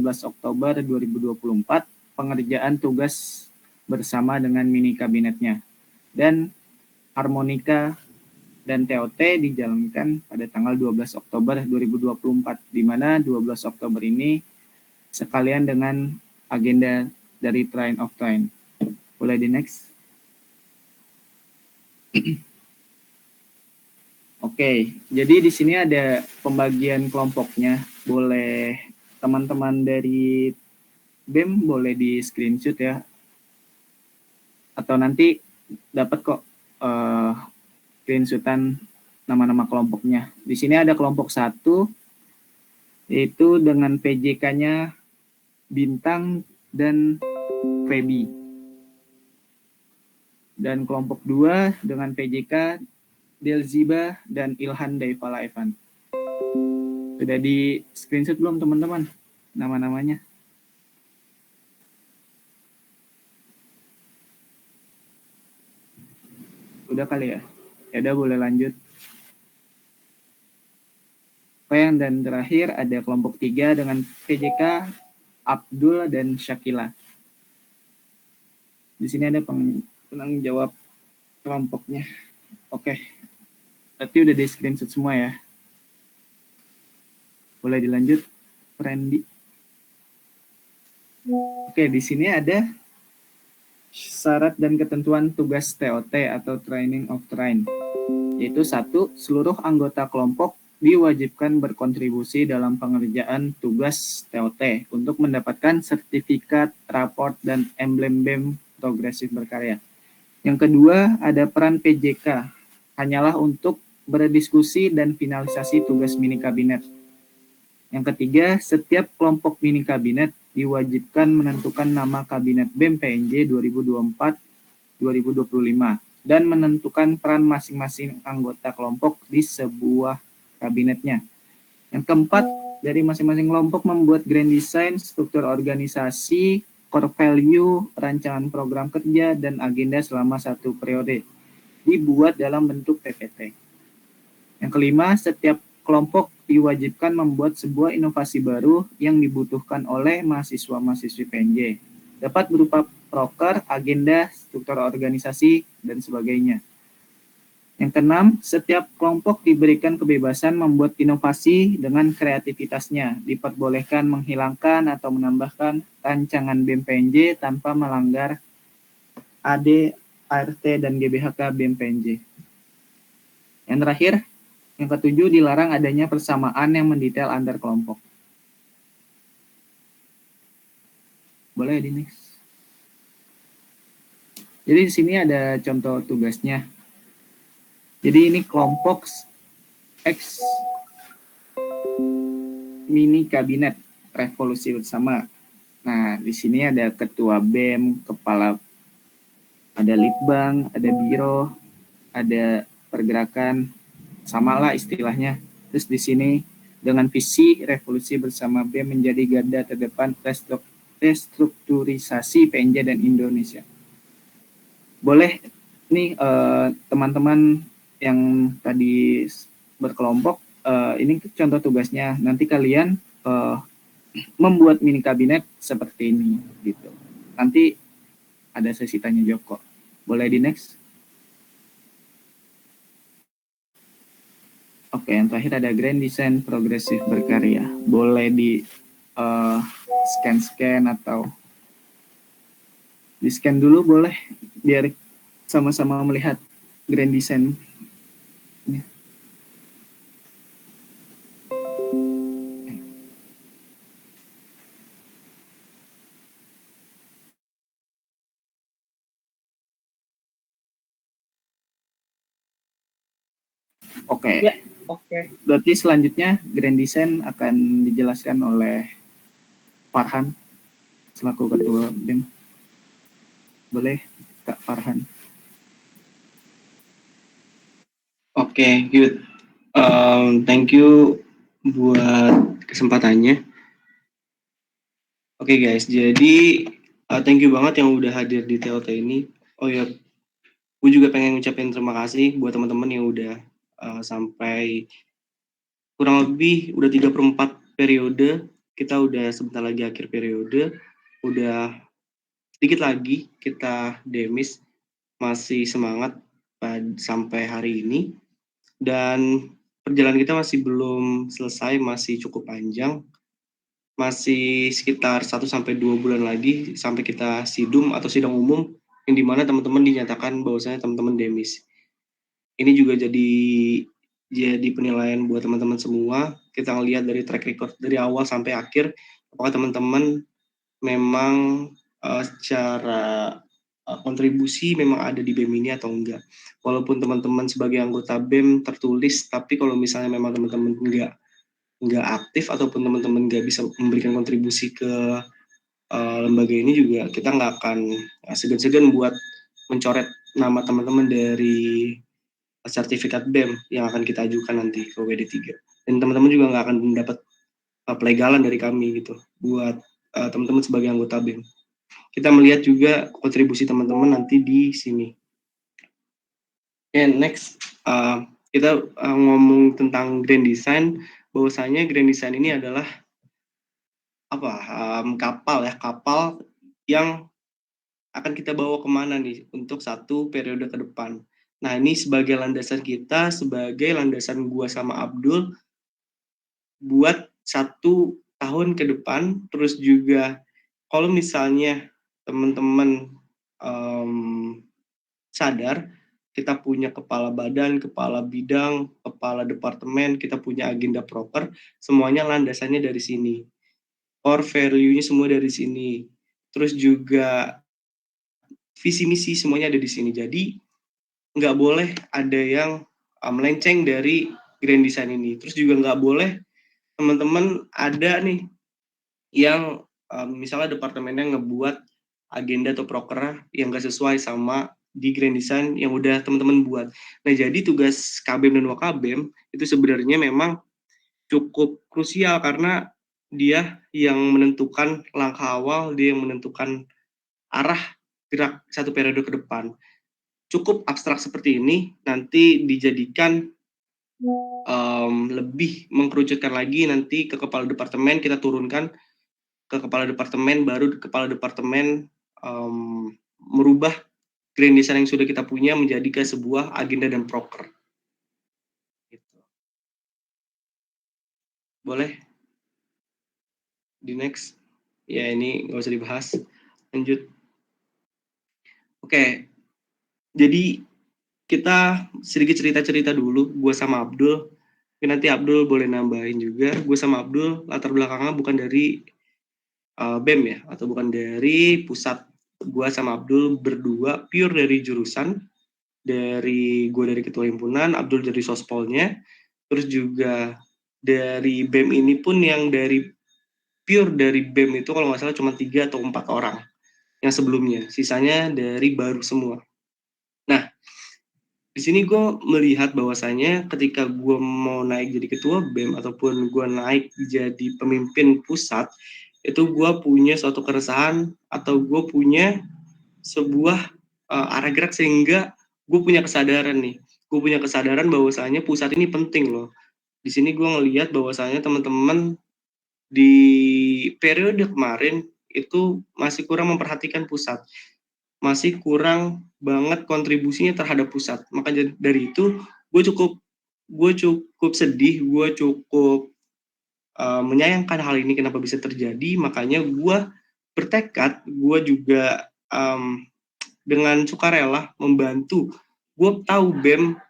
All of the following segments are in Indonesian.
12 Oktober 2024 pengerjaan tugas bersama dengan mini kabinetnya. Dan harmonika dan TOT dijalankan pada tanggal 12 Oktober 2024, di mana 12 Oktober ini sekalian dengan agenda dari Train of Train. Boleh di next? Oke, jadi di sini ada pembagian kelompoknya. Boleh teman-teman dari BEM boleh di screenshot ya. Atau nanti dapat kok screenshotan nama-nama kelompoknya. Di sini ada kelompok 1, yaitu dengan PJK-nya Bintang dan Febi. Dan kelompok 2 dengan PJK Delziba dan Ilhan Daivala Evan. Sudah di screenshot belum teman-teman nama-namanya? Udah kali ya? Ya udah, boleh lanjut. Dan terakhir ada kelompok 3 dengan PJK Abdul dan Syakila. Di sini ada penanggung jawab kelompoknya. Oke. Berarti udah di screenshot semua ya. Boleh dilanjut, Randy. Oke, di sini ada syarat dan ketentuan tugas TOT atau Training of Train. Yaitu 1, seluruh anggota kelompok diwajibkan berkontribusi dalam pengerjaan tugas TOT untuk mendapatkan sertifikat, raport, dan emblem BEM progresif berkarya. Yang kedua, ada peran PJK, hanyalah untuk berdiskusi dan finalisasi tugas mini kabinet. Yang ketiga, setiap kelompok mini kabinet diwajibkan menentukan nama kabinet BEM PNJ 2024-2025 dan menentukan peran masing-masing anggota kelompok di sebuah kabinetnya. Yang keempat, dari masing-masing kelompok membuat grand design, struktur organisasi, core value, rancangan program kerja, dan agenda selama 1 periode, dibuat dalam bentuk PPT. Yang kelima, setiap kelompok diwajibkan membuat sebuah inovasi baru yang dibutuhkan oleh mahasiswa-mahasiswi PNJ. Dapat berupa proker, agenda, struktur organisasi, dan sebagainya. Yang keenam, setiap kelompok diberikan kebebasan membuat inovasi dengan kreativitasnya, diperbolehkan menghilangkan atau menambahkan rancangan BEM PNJ tanpa melanggar AD, ART, dan GBHK BEM PNJ. Yang terakhir, yang ketujuh, dilarang adanya persamaan yang mendetail antar kelompok. Boleh di next. Jadi di sini ada contoh tugasnya. Jadi ini kelompok X mini kabinet revolusi bersama. Nah, di sini ada ketua BEM, kepala, ada litbang, ada biro, ada pergerakan, samalah istilahnya. Terus di sini dengan visi revolusi bersama BEM menjadi garda terdepan restrukturisasi PNJ dan Indonesia. Boleh nih teman-teman yang tadi berkelompok, ini contoh tugasnya. Nanti kalian membuat mini kabinet seperti ini gitu. Nanti ada sesi tanya jawab kok. Boleh di next. Oke, yang terakhir ada grand design progresif berkarya. Boleh di scan atau di scan dulu boleh, biar sama-sama melihat grand design. Oke. Ya, oke. Berarti selanjutnya grand design akan dijelaskan oleh Farhan selaku ketua BEM. Boleh, Kak Farhan. Oke, good. Thank you buat kesempatannya. Oke guys, jadi thank you banget yang udah hadir di TOT ini. Oh ya, gue juga pengen ngucapin terima kasih buat teman-teman yang udah sampai kurang lebih udah 3/4 periode kita udah sebentar lagi akhir periode, udah sedikit lagi kita demis, masih semangat sampai hari ini, dan perjalanan kita masih belum selesai, masih cukup panjang, masih sekitar 1-2 bulan lagi sampai kita sidum atau sidang umum, yang dimana teman-teman dinyatakan bahwasanya teman-teman demis. Ini juga jadi penilaian buat teman-teman semua. Kita ngelihat dari track record dari awal sampai akhir, apakah teman-teman memang secara kontribusi memang ada di BEM ini atau enggak. Walaupun teman-teman sebagai anggota BEM tertulis, tapi kalau misalnya memang teman-teman enggak aktif ataupun teman-teman enggak bisa memberikan kontribusi ke lembaga ini, juga kita nggak akan segan-segan buat mencoret nama teman-teman dari sertifikat BEM yang akan kita ajukan nanti ke WD3. Dan teman-teman juga nggak akan mendapat pelegalan dari kami gitu buat teman-teman sebagai anggota BEM. Kita melihat juga kontribusi teman-teman nanti di sini. Next, kita ngomong tentang grand design. Bahwasanya grand design ini adalah kapal yang akan kita bawa kemana nih untuk satu periode ke depan. Nah, ini sebagai landasan kita, sebagai landasan gua sama Abdul buat 1 tahun ke depan. Terus juga kalau misalnya teman-teman sadar, kita punya kepala badan, kepala bidang, kepala departemen, kita punya agenda proker, semuanya landasannya dari sini. Core value-nya semua dari sini. Terus juga visi misi semuanya ada di sini. Jadi nggak boleh ada yang melenceng dari grand design ini. Terus juga nggak boleh teman-teman ada nih yang misalnya departemennya ngebuat agenda atau proker yang nggak sesuai sama di grand design yang udah teman-teman buat. Nah, jadi tugas KBM dan Wakabem itu sebenarnya memang cukup krusial karena dia yang menentukan langkah awal, dia yang menentukan arah gerak satu periode ke depan. Cukup abstrak seperti ini nanti dijadikan lebih mengkerucutkan lagi nanti ke kepala departemen, kita turunkan ke kepala departemen, baru kepala departemen merubah grand design yang sudah kita punya menjadi ke sebuah agenda dan proker. Gitu. Boleh? Di next. Ya, ini nggak usah dibahas. Lanjut. Oke. Jadi kita sedikit cerita-cerita dulu, gue sama Abdul. Nanti Abdul boleh nambahin juga. Gue sama Abdul latar belakangnya bukan dari BEM ya, atau bukan dari pusat. Gue sama Abdul berdua pure dari jurusan. Gue dari ketua himpunan, Abdul dari sospolnya. Terus juga dari BEM ini pun yang pure dari BEM itu kalau nggak salah cuma 3 atau 4 orang yang sebelumnya. Sisanya dari baru semua. Nah, di sini gue melihat bahwasanya ketika gue mau naik jadi ketua BEM ataupun gue naik jadi pemimpin pusat, itu gue punya suatu keresahan atau gue punya sebuah arah gerak sehingga gue punya kesadaran nih. Gue punya kesadaran bahwasanya pusat ini penting loh. Di sini gue ngelihat bahwasanya teman-teman di periode kemarin itu masih kurang memperhatikan pusat. Masih kurang banget kontribusinya terhadap pusat. Maka dari itu gue cukup sedih, gue cukup menyayangkan hal ini kenapa bisa terjadi. Makanya gue bertekad, gue juga dengan sukarela membantu. Gue tahu BEM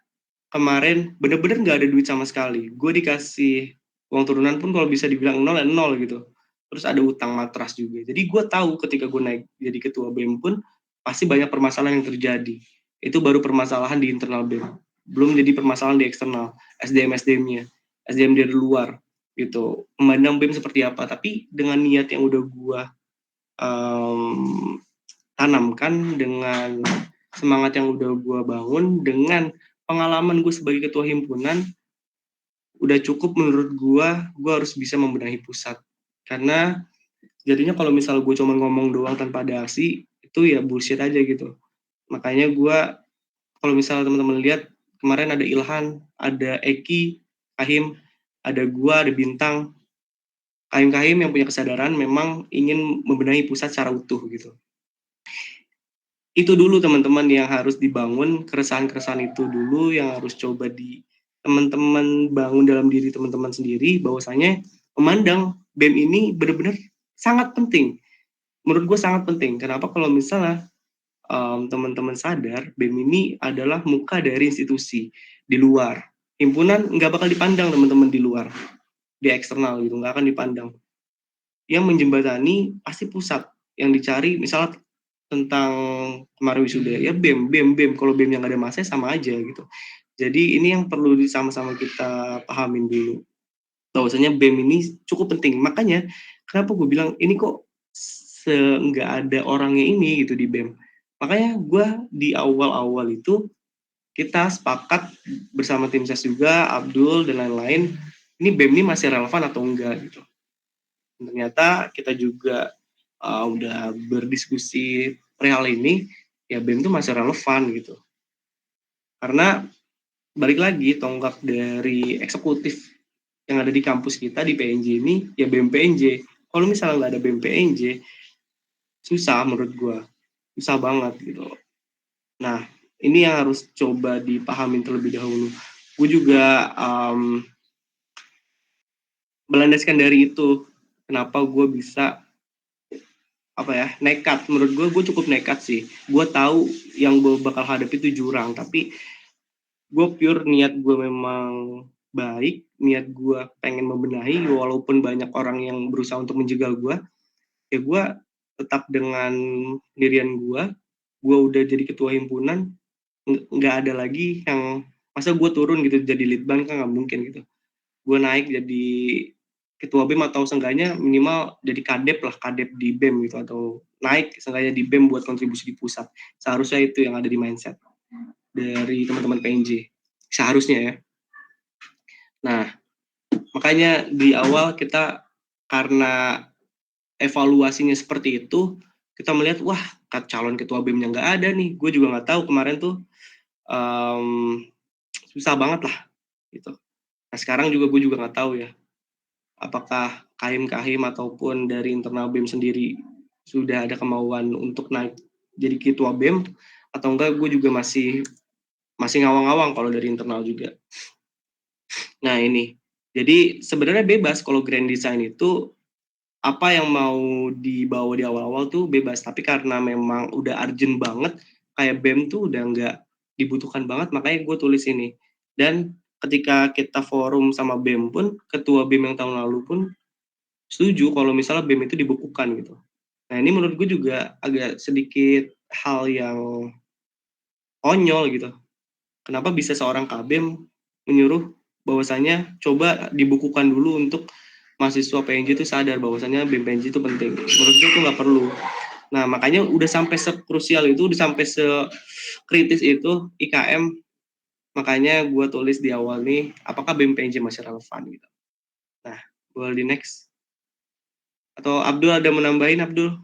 kemarin bener-bener nggak ada duit sama sekali. Gue dikasih uang turunan pun kalau bisa dibilang nol gitu. Terus ada utang matras juga. Jadi gue tahu ketika gue naik jadi ketua BEM pun pasti banyak permasalahan yang terjadi. Itu baru permasalahan di internal BEM. Belum jadi permasalahan di eksternal, SDM-nya, SDM dari luar gitu. Memandang BEM seperti apa. Tapi dengan niat yang udah gue tanamkan, dengan semangat yang udah gue bangun, dengan pengalaman gue sebagai ketua himpunan, udah cukup menurut gue harus bisa membenahi pusat. Karena jadinya kalau misal gue cuma ngomong doang tanpa ada aksi, itu ya bullshit aja gitu. Makanya gue, kalau misal teman-teman lihat, kemarin ada Ilhan, ada Eki, Kahim, ada gue, ada Bintang, Kahim-kahim yang punya kesadaran memang ingin membenahi pusat secara utuh gitu. Itu dulu teman-teman yang harus dibangun, keresahan-keresahan itu dulu yang harus coba di teman-teman bangun dalam diri teman-teman sendiri, bahwasanya memandang BEM ini benar-benar sangat penting. Menurut gue sangat penting. Kenapa? Kalau misalnya teman-teman sadar BEM ini adalah muka dari institusi di luar. Himpunan nggak bakal dipandang teman-teman di luar, di eksternal gitu, nggak akan dipandang. Yang menjembatani pasti pusat. Yang dicari misalnya tentang kemarin wisuda, ya BEM. Kalau BEM yang nggak ada masanya sama aja gitu. Jadi ini yang perlu sama-sama kita pahamin dulu. Bahwasanya BEM ini cukup penting. Makanya kenapa gue bilang ini kok nggak ada orangnya ini gitu di BEM. Makanya gue di awal-awal itu kita sepakat bersama tim ses juga, Abdul dan lain-lain, ini BEM ini masih relevan atau enggak gitu. Ternyata kita juga udah berdiskusi perihal ini, ya BEM itu masih relevan gitu. Karena balik lagi tonggak dari eksekutif yang ada di kampus kita di PNJ ini, ya BEM PNJ. Kalau misalnya nggak ada BEM PNJ, susah menurut gue, susah banget gitu. Nah, ini yang harus coba dipahamin terlebih dahulu. Gue juga melandaskan dari itu, kenapa gue bisa nekat. Menurut gue cukup nekat sih. Gue tahu yang gue bakal hadapi itu jurang, tapi gue pure niat gue memang baik, niat gue pengen membenahi, walaupun banyak orang yang berusaha untuk menjegal gue, ya gue tetap dengan pendirian gue udah jadi ketua himpunan, nggak ada lagi yang masa gue turun gitu jadi leadban, kan nggak mungkin gitu. Gue naik jadi ketua BEM atau seenggaknya minimal jadi kadep di BEM gitu, atau naik seenggaknya di BEM buat kontribusi di pusat. Seharusnya itu yang ada di mindset dari teman-teman PNJ, seharusnya ya. Nah, makanya di awal kita, karena evaluasinya seperti itu, kita melihat wah calon ketua BEM-nya nggak ada nih. Gue juga nggak tahu kemarin tuh susah banget lah gitu. Nah sekarang juga gue juga nggak tahu ya, apakah kahim-kahim ataupun dari internal BEM sendiri sudah ada kemauan untuk naik jadi ketua BEM atau enggak. Gue juga masih ngawang-ngawang kalau dari internal juga. Nah ini, jadi sebenarnya bebas kalau grand design itu apa yang mau dibawa di awal-awal tuh bebas, tapi karena memang udah urgent banget, kayak BEM tuh udah nggak dibutuhkan banget, makanya gue tulis ini. Dan ketika kita forum sama BEM pun, ketua BEM yang tahun lalu pun setuju kalau misalnya BEM itu dibukukan gitu. Nah ini menurut gue juga agak sedikit hal yang konyol gitu. Kenapa bisa seorang KBEM menyuruh bahwasanya coba dibukukan dulu untuk mahasiswa PNJ itu sadar bahwasanya BEM PNJ itu penting. Menurut gue itu nggak perlu. Nah makanya udah sampai sekrusial itu, udah sampai sekritis itu IKM. Makanya gue tulis di awal nih, apakah BEM PNJ masih relevan gitu. Nah, boleh di next. Atau Abdul ada menambahin, Abdul?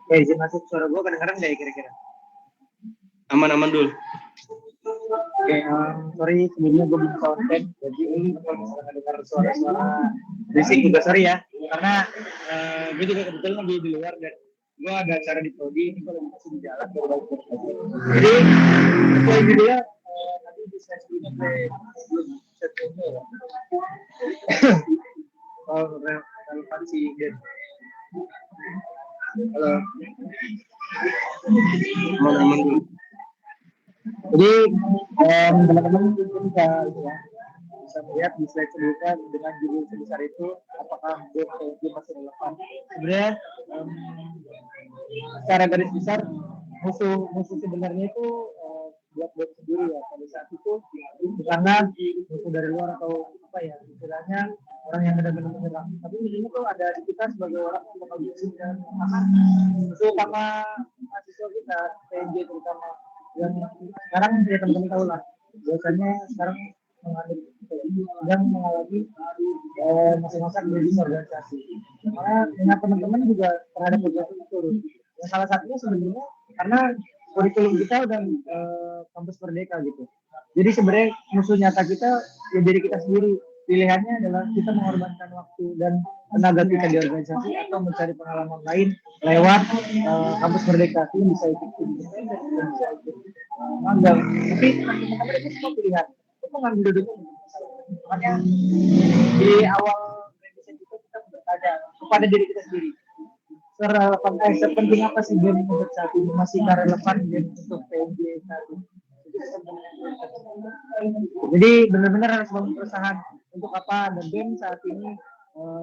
Ya, izin masuk, suara gue kedengeran nggak ya kira-kira? Aman Dul. Oke, sorry sebelumnya gue belum soundcheck, jadi kalau misalnya dengar suara-suara berisik juga sorry ya, karena gue juga kebetulan lagi di luar dan gue ada acara di prodi, ini kalau masih di jalan gue baru jadi sesuai judulnya nanti di slide sebelumnya belum set ini ya soal relevansi dan Aman Dul. Jadi teman-teman bisa melihat di slide sebelumnya dengan judul sebesar itu, apakah BPNJ masih relevan? Sebenarnya secara garis besar musuh sebenarnya itu buat sendiri ya pada saat itu, karena musuh dari luar atau apa ya istilahnya orang yang benar-benar menyerang. Tapi ini tuh ada di kita sebagai orang yang bakal dan musuh sama mahasiswa kita PNJ terutama. Dan sekarang ya teman-teman tahu lah, biasanya sekarang sedang mengalami masa-masa krisis organisasi. Karena dengan teman-teman juga terhadap organisasi itu turun. Yang salah satunya sebenarnya karena kurikulum kita udah kampus merdeka gitu. Jadi sebenarnya musuh nyata kita ya diri kita sendiri. pilihannya adalah kita mengorbankan waktu dan tenaga kita di organisasi atau mencari pengalaman lain lewat kampus Merdeka. Itu bisa ikut independen, bisa ikut magang. Tapi teman-teman itu semua pilihan. Itu ngambil duduknya. Makanya di awal desain itu kita bertanya kepada diri kita sendiri. Sepenting apa sih game untuk saat ini, masih relevan game untuk PNJ saat ini. Jadi benar-benar harus bangun keresahan untuk apa, dan game saat ini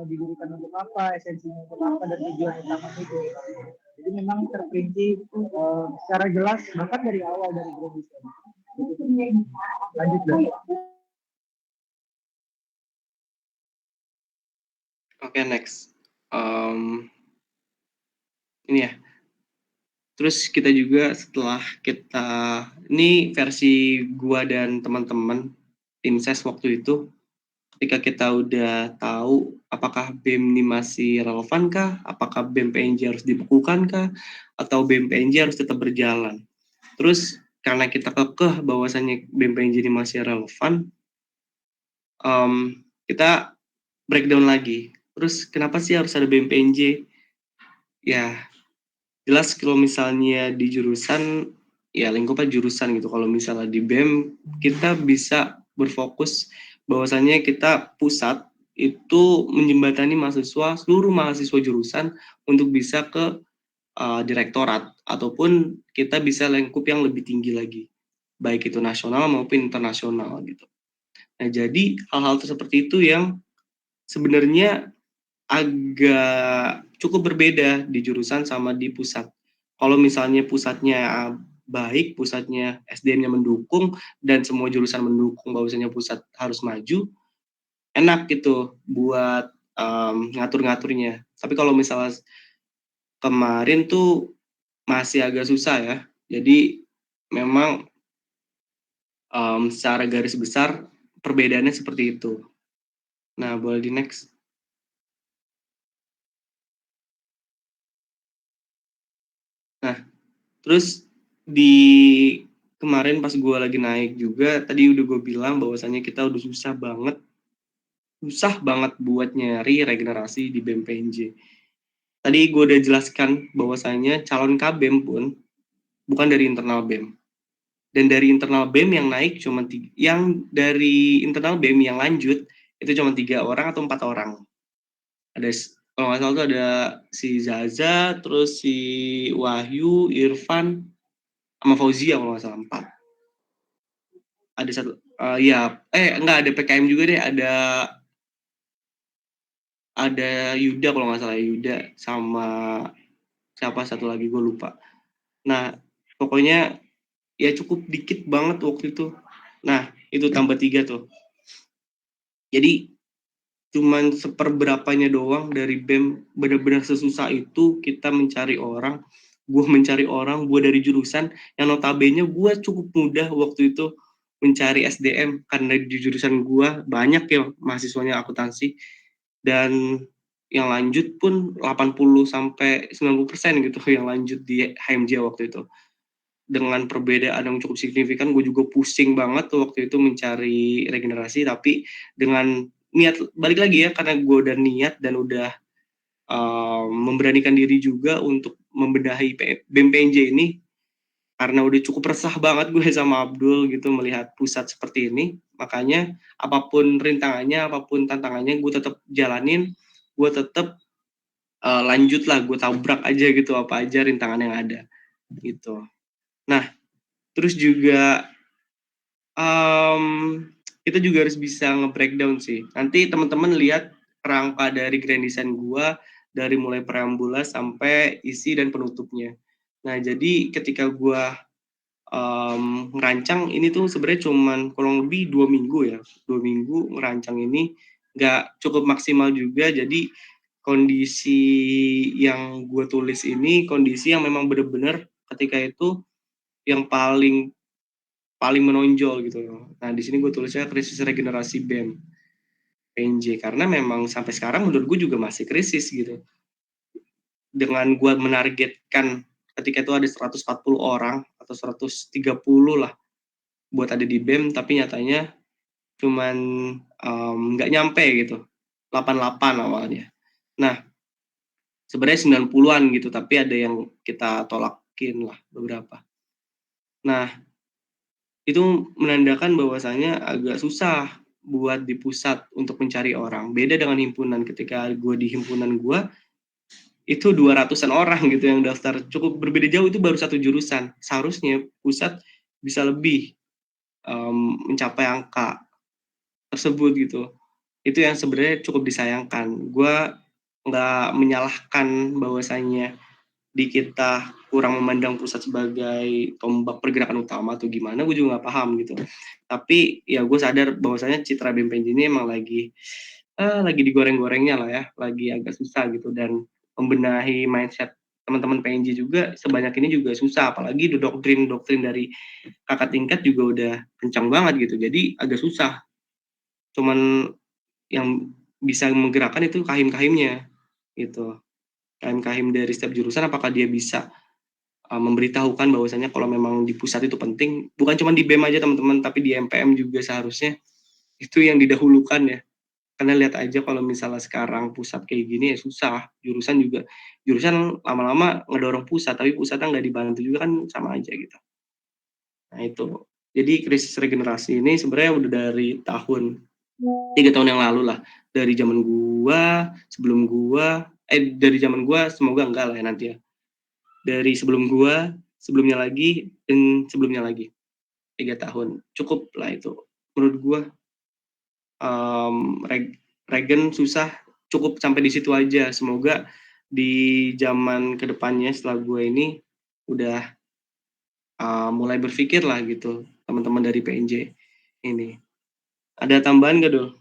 didirikan untuk apa, esensinya untuk apa, dan tujuan utama itu. Jadi memang terperinci secara jelas bahkan dari awal dari Grand Design. Lanjut dong. Oke, next. Ini ya. Terus kita juga setelah kita, ini versi gua dan teman-teman tim ses waktu itu, ketika kita udah tahu apakah BEM ini masih relevan kah, apakah BEM PNJ harus dibekukan kah, atau BEM PNJ harus tetap berjalan. Terus karena kita kekeh bahwasannya BEM PNJ ini masih relevan, kita breakdown lagi. Terus kenapa sih harus ada BEM PNJ? Ya, jelas kalau misalnya di jurusan, ya lingkupnya jurusan gitu. Kalau misalnya di BEM, kita bisa berfokus bahwasannya kita pusat itu menjembatani mahasiswa, seluruh mahasiswa jurusan untuk bisa ke direktorat, ataupun kita bisa lingkup yang lebih tinggi lagi, baik itu nasional maupun internasional gitu. Nah, jadi hal-hal seperti itu yang sebenarnya agak cukup berbeda di jurusan sama di pusat. Kalau misalnya pusatnya baik, pusatnya SDM-nya mendukung, dan semua jurusan mendukung bahwasanya pusat harus maju, enak gitu buat ngatur-ngaturnya. Tapi kalau misalnya kemarin tuh masih agak susah ya. Jadi memang secara garis besar perbedaannya seperti itu. Nah, boleh di next. Nah, terus di kemarin pas gue lagi naik juga, tadi udah gue bilang bahwasannya kita udah susah banget buat nyari regenerasi di BEM PNJ. Tadi gue udah jelaskan bahwasannya calon KBEM pun bukan dari internal BEM. Dan dari internal BEM yang naik cuma dari internal BEM yang lanjut itu cuma 3 orang atau 4 orang. Ada, kalau nggak salah tuh ada si Zaza, terus si Wahyu, Irfan, sama Fauzia kalau nggak salah 4. Ada satu, enggak, ada PKM juga deh, ada Yuda kalau nggak salah, Yuda sama siapa satu lagi gue lupa. Nah, pokoknya ya cukup dikit banget waktu itu. Nah, itu tambah 3 tuh. Jadi cuman seperberapanya doang dari BEM, benar-benar sesusah itu kita mencari orang. Gue mencari orang, gue dari jurusan yang notabene gue cukup mudah waktu itu mencari SDM, karena di jurusan gue banyak ya mahasiswanya akuntansi, dan yang lanjut pun 80-90% gitu yang lanjut di HMJ waktu itu. Dengan perbedaan yang cukup signifikan, gue juga pusing banget waktu itu mencari regenerasi, tapi dengan niat, balik lagi ya, karena gue udah niat dan udah memberanikan diri juga untuk membenahi BEM PNJ ini, karena udah cukup resah banget gue sama Abdul gitu melihat pusat seperti ini. Makanya apapun rintangannya, apapun tantangannya, gue tetap jalanin, gue tetap lanjut lah, gue tabrak aja gitu apa aja rintangan yang ada gitu. Nah, terus juga kita juga harus bisa nge-breakdown sih. Nanti teman-teman lihat kerangka dari grand design gua dari mulai preambula sampai isi dan penutupnya. Nah, jadi ketika gua ngerancang ini tuh sebenarnya cuman kurang lebih 2 minggu ya. 2 minggu ngerancang ini, nggak cukup maksimal juga. Jadi kondisi yang gue tulis ini kondisi yang memang benar-benar ketika itu yang paling menonjol gitu loh. Nah, di sini gue tulisnya krisis regenerasi BEM PNJ, karena memang sampai sekarang menurut gue juga masih krisis gitu. Dengan gue menargetkan ketika itu ada 140 orang atau 130 lah buat ada di BEM, tapi nyatanya cuman nggak nyampe gitu, 88 awalnya. Nah, sebenarnya 90-an gitu, tapi ada yang kita tolakin lah beberapa. Nah, itu menandakan bahwasanya agak susah buat di pusat untuk mencari orang. Beda dengan himpunan, ketika gue di himpunan gue, itu 200-an orang gitu yang daftar. Cukup berbeda jauh, itu baru satu jurusan. Seharusnya pusat bisa lebih mencapai angka tersebut gitu. Itu yang sebenarnya cukup disayangkan. Gue nggak menyalahkan bahwasanya di kita kurang memandang pusat sebagai tombak pergerakan utama atau gimana, gue juga nggak paham gitu. Tapi ya gue sadar bahwasanya citra BEM-PNJ ini emang lagi digoreng-gorengnya lah ya, lagi agak susah gitu, dan membenahi mindset teman-teman PNJ juga sebanyak ini juga susah, apalagi doktrin dari kakak tingkat juga udah kencang banget gitu, jadi agak susah. Cuman yang bisa menggerakkan itu kahim-kahimnya gitu, kahim-kahim dari setiap jurusan, apakah dia bisa memberitahukan bahwasanya kalau memang di pusat itu penting, bukan cuma di BEM aja teman-teman, tapi di MPM juga seharusnya itu yang didahulukan ya. Karena lihat aja kalau misalnya sekarang pusat kayak gini ya susah, jurusan lama-lama ngedorong pusat, tapi pusatnya nggak dibantu juga kan sama aja gitu. Nah itu, jadi krisis regenerasi ini sebenarnya udah dari 3 tahun yang lalu lah, dari zaman gua, dari zaman gua, semoga enggak lah ya nanti ya, dari sebelum gua, sebelumnya lagi, dan sebelumnya lagi, 3 tahun, cukup lah itu, menurut gua. Regen susah, cukup sampai di situ aja. Semoga di zaman kedepannya setelah gue ini udah mulai berpikir lah gitu, teman-teman dari PNJ ini. Ada tambahan gak, Dul?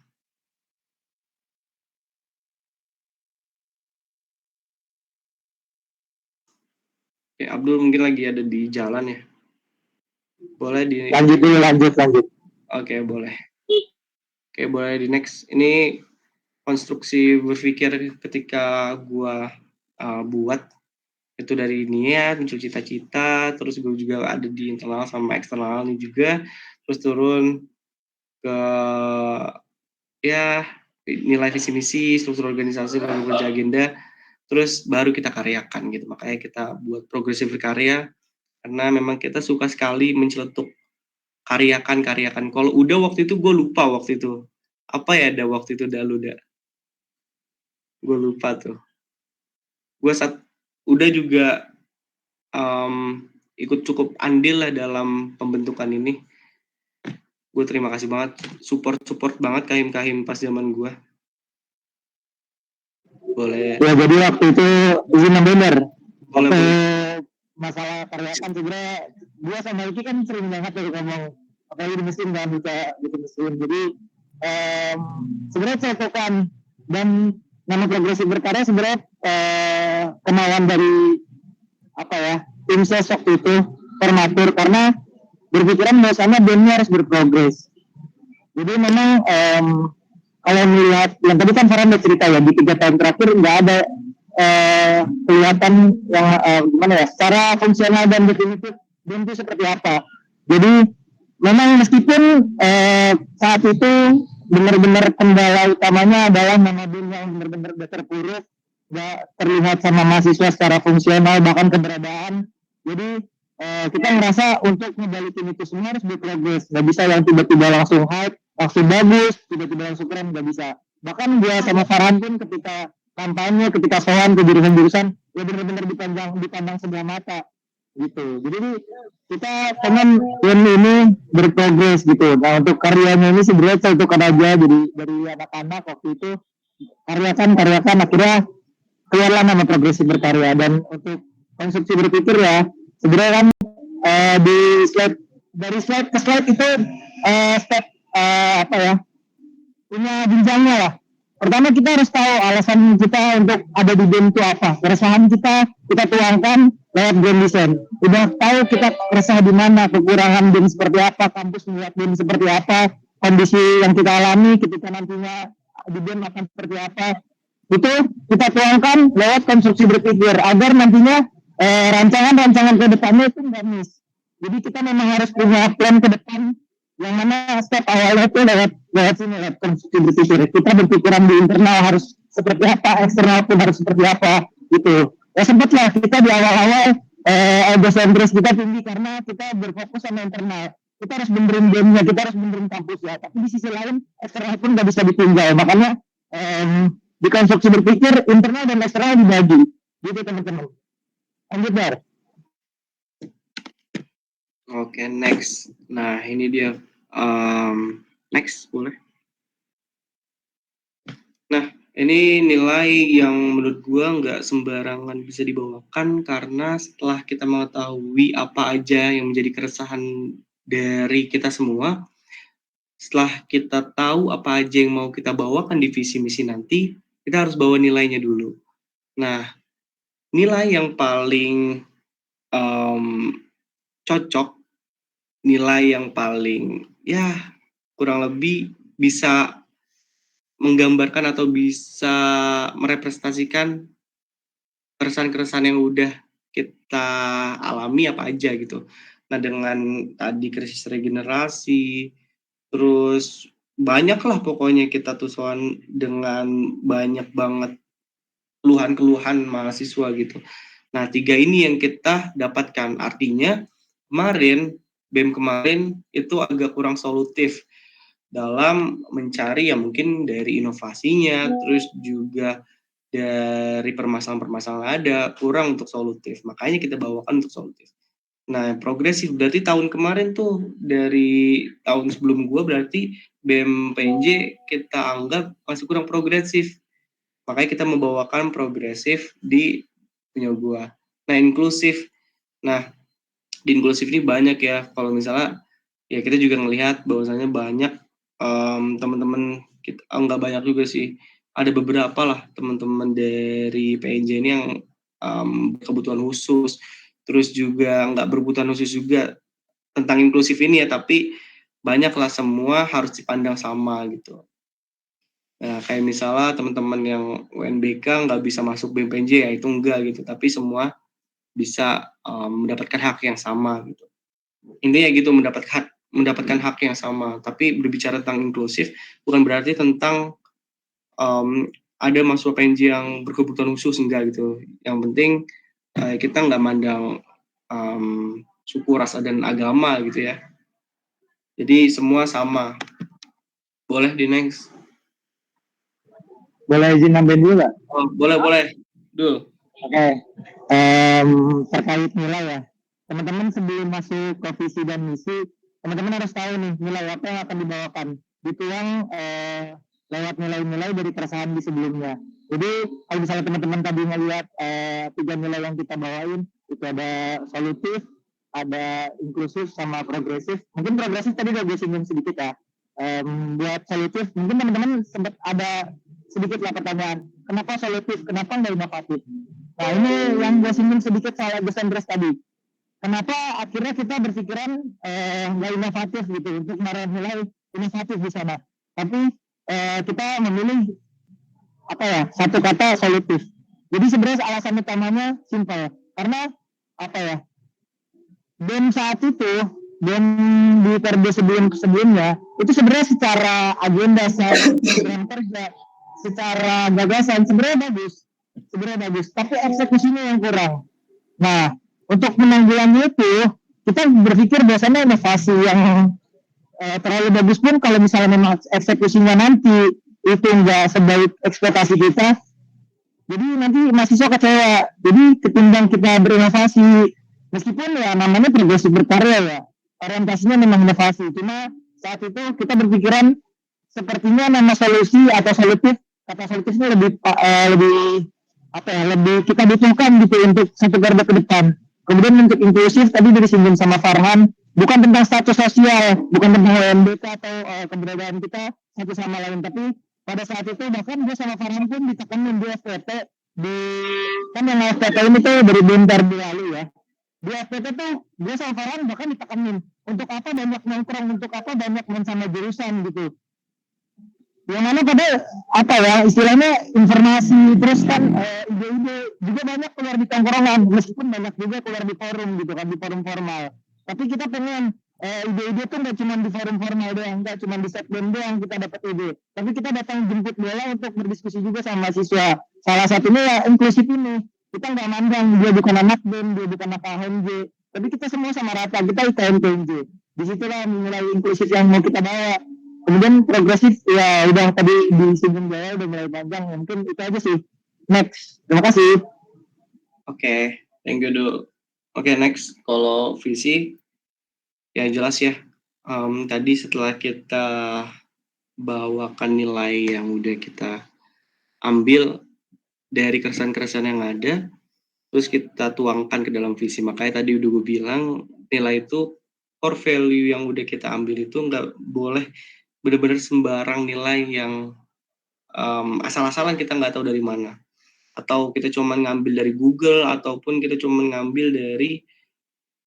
Oke, Abdul mungkin lagi ada di jalan ya. Boleh di lanjut. Oke, boleh. Oke, boleh di next. Ini konstruksi berpikir ketika gua buat itu dari niat, muncul cita-cita, terus gue juga ada di internal sama eksternal nih juga, terus turun ke ya nilai visi misi, struktur organisasi, program kerja, agenda, terus baru kita karyakan gitu. Makanya kita buat progresif berkarya, karena memang kita suka sekali menceletuk karyakan. Kalau udah waktu itu gue lupa waktu itu apa ya, ada waktu itu gue lupa tuh. Gue udah juga ikut cukup andil lah dalam pembentukan ini. Gue terima kasih banget, support banget kahim pas zaman gue. Boleh. Ya jadi waktu itu izin bener. Boleh. Masalah karyakan sebenarnya gue sama Iki kan sering banget dari ngomong, apalagi di mesin kan bisa gitu mesin. Jadi sebenarnya cocokkan, dan nama progresif berkarya sebenarnya kemauan dari tim ses waktu itu formatur, karena berpikiran bahwasanya BEM harus berprogres. Jadi memang kalau melihat yang tadi kan Farhan udah cerita ya, di 3 tahun terakhir nggak ada kelihatan yang gimana ya, secara fungsional dan definitif BEM itu seperti apa. Jadi memang meskipun saat itu benar-benar kendala utamanya adalah nama BEM yang benar-benar udah terpuruk, nggak terlihat sama mahasiswa secara fungsional bahkan keberadaan. Jadi kita merasa untuk ngebalikin itu semua harus berprogres, nggak bisa yang tiba-tiba langsung hype, langsung bagus, tiba-tiba langsung keren, nggak bisa. Bahkan gue sama Farhan pun ketika kampanye, ketika soal ke jurusan-jurusan, ya benar-benar dipandang sebelah mata gitu. Jadi kita pengen BEM ini berprogres gitu. Nah untuk karyanya ini sebenarnya cocokkan aja, jadi dari anak-anak waktu itu karyakan akhirnya keluarlah nama progresif berkarya. Dan untuk konstruksi berpikir ya sebenarnya kan dari slide ke slide itu step punya jenjangnya lah. Pertama kita harus tahu alasan kita untuk ada di BEM itu apa. Keresahan kita tuangkan lewat grand design. Udah tahu kita resah di mana, kekurangan BEM seperti apa, kampus melihat BEM seperti apa, kondisi yang kita alami ketika nantinya di BEM akan seperti apa. Itu kita tuangkan lewat konstruksi berpikir agar nantinya rancangan ke depannya itu nggak miss. Jadi kita memang harus punya plan ke depan yang mana step awalnya itu lewat sini, lewat konstruksi berpikir. Kita berpikiran di internal harus seperti apa, eksternal pun harus seperti apa, gitu. Ya sempatlah kita di awal-awal egosentris kita tinggi karena kita berfokus sama internal. Kita harus benerin gamenya, kita harus benerin kampus ya. Tapi di sisi lain eksternal pun nggak bisa ditinggal. Makanya di konstruksi berpikir internal dan eksternal dibagi, gitu teman-teman. Lanjut Dar. Oke, next. Nah, ini dia. Next, boleh. Nah, ini nilai yang menurut gua nggak sembarangan bisa dibawakan karena setelah kita mengetahui apa aja yang menjadi keresahan dari kita semua, setelah kita tahu apa aja yang mau kita bawakan di visi misi nanti, kita harus bawa nilainya dulu. Nah, nilai yang paling cocok, nilai yang paling ya kurang lebih bisa menggambarkan atau bisa merepresentasikan keresahan-keresahan yang udah kita alami apa aja gitu. Nah, dengan tadi krisis regenerasi, terus banyak lah pokoknya kita tuh soal dengan banyak banget keluhan-keluhan mahasiswa gitu. Nah, 3 ini yang kita dapatkan. Artinya kemarin, BEM kemarin itu agak kurang solutif dalam mencari ya mungkin dari inovasinya, terus juga dari permasalahan-permasalahan ada, kurang untuk solutif. Makanya kita bawakan untuk solutif. Nah, progresif berarti tahun kemarin tuh dari tahun sebelum gua berarti BEM PNJ kita anggap masih kurang progresif. Makanya kita membawakan progresif di punya gua. Nah, inklusif. Nah, di inklusif ini banyak ya. Kalau misalnya ya kita juga ngelihat bahwasanya banyak teman-teman kita, enggak banyak juga sih. Ada beberapa lah teman-teman dari PNJ ini yang kebutuhan khusus. Terus juga enggak berkebutuhan khusus juga tentang inklusif ini ya, tapi banyaklah semua harus dipandang sama gitu. Nah, kayak misalnya teman-teman yang UNBK nggak bisa masuk BMPNJ ya itu enggak gitu, tapi semua bisa mendapatkan hak yang sama gitu. Intinya gitu, mendapatkan hak yang sama. Tapi berbicara tentang inklusif bukan berarti tentang ada mahasiswa PNJ yang berkebutuhan khusus, enggak gitu. Yang penting kita nggak mandang suku, rasa dan agama gitu ya. Jadi semua sama. Boleh di next. Boleh izin nambahin dulu nggak? Oh, boleh. Dul. Oke. Terkait nilai ya. Teman-teman sebelum masuk ke visi dan misi, teman-teman harus tahu nih nilai apa yang akan dibawakan. Dituang lewat nilai-nilai dari keresahan di sebelumnya. Jadi kalau misalnya teman-teman tadi ngelihat 3 nilai yang kita bawain, itu ada solutif, ada inklusif, sama progresif. Mungkin progresif tadi udah gue singgung sedikit ya. Buat solutif, mungkin teman-teman sempat ada sedikit lah pertanyaan, kenapa solutif, kenapa nggak inovatif? Nah ini yang gue singgung sedikit soal egosentris tadi. Kenapa akhirnya kita berpikiran nggak inovatif gitu untuk menaruh nilai inovatif di sana, tapi kita memilih apa ya, satu kata solutif. Jadi sebenarnya alasan utamanya simpel, karena apa ya, BEM saat itu, BEM di periode sebelumnya itu sebenarnya secara agenda, secara program kerja, secara gagasan sebenarnya bagus, tapi eksekusinya yang kurang. Nah, untuk menanggulangi itu, kita berpikir biasanya inovasi yang terlalu bagus pun kalau misalnya memang eksekusinya nanti itu nggak sebaik ekspektasi kita, jadi nanti mahasiswa kecewa. Jadi ketimbang kita berinovasi, meskipun ya namanya progresif berkarya ya, orientasinya memang inovasi, cuma saat itu kita berpikiran sepertinya nama solusi atau solutif, kata solutifnya lebih apa ya, lebih kita butuhkan gitu untuk satu garda ke depan. Kemudian untuk inklusif tadi disinggung sama Farhan, bukan tentang status sosial, bukan tentang UMBK atau keberadaan kita satu sama lain, tapi pada saat itu bahkan gue sama Farhan pun ditekanin di FPT, kan yang FPT ini tuh dari bentar lalu ya. Di FPT tuh gue sama Farhan bahkan ditekanin untuk apa banyak nongkrong, untuk apa banyak main sama jurusan gitu. Yang mana pada apa ya istilahnya informasi, terus kan ide-ide juga banyak keluar di tongkrongan, meskipun banyak juga keluar di forum gitu kan, di forum formal. Tapi kita pengen ide-ide tuh nggak cuma di forum formal doang, nggak cuma di sekben doang kita dapat ide, tapi kita datang jemput bola untuk berdiskusi juga sama mahasiswa. Salah satunya ya inklusif ini. Kita nggak mandang dia bukan anak BEM, dia bukan anak HMJ, tapi kita semua sama rata, kita IKM PNJ. Disitulah mulai inklusif yang mau kita bawa. Kemudian progresif ya udah tadi disinggung Jaya udah mulai panjang, mungkin itu aja sih. Next, terima kasih. Oke, thank you dulu. Oke, next. Kalau visi, ya jelas ya. Tadi setelah kita bawakan nilai yang udah kita ambil dari keresahan-keresahan yang ada, terus kita tuangkan ke dalam visi. Makanya tadi udah gue bilang, nilai itu core value yang udah kita ambil itu nggak boleh benar-benar sembarang nilai yang asal-asalan kita nggak tahu dari mana. Atau kita cuma ngambil dari Google, ataupun kita cuma ngambil dari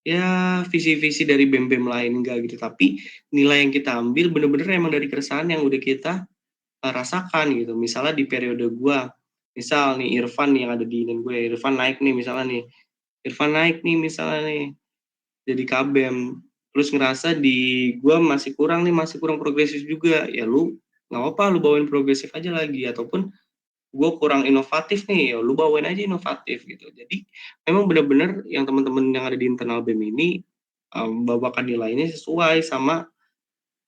ya visi-visi dari BEM-BEM lain, enggak gitu. Tapi nilai yang kita ambil bener-bener emang dari keresahan yang udah kita rasakan gitu. Misalnya di periode gua, misal nih Irfan yang ada di gue, Irfan naik nih misalnya misalnya nih jadi KBM, terus ngerasa di gua masih kurang progresif juga, ya lu nggak apa-apa, lu bawain progresif aja lagi, ataupun gue kurang inovatif nih, ya lu bawain aja inovatif gitu. Jadi memang benar-benar yang teman-teman yang ada di internal BEM ini bawakan nilainya sesuai sama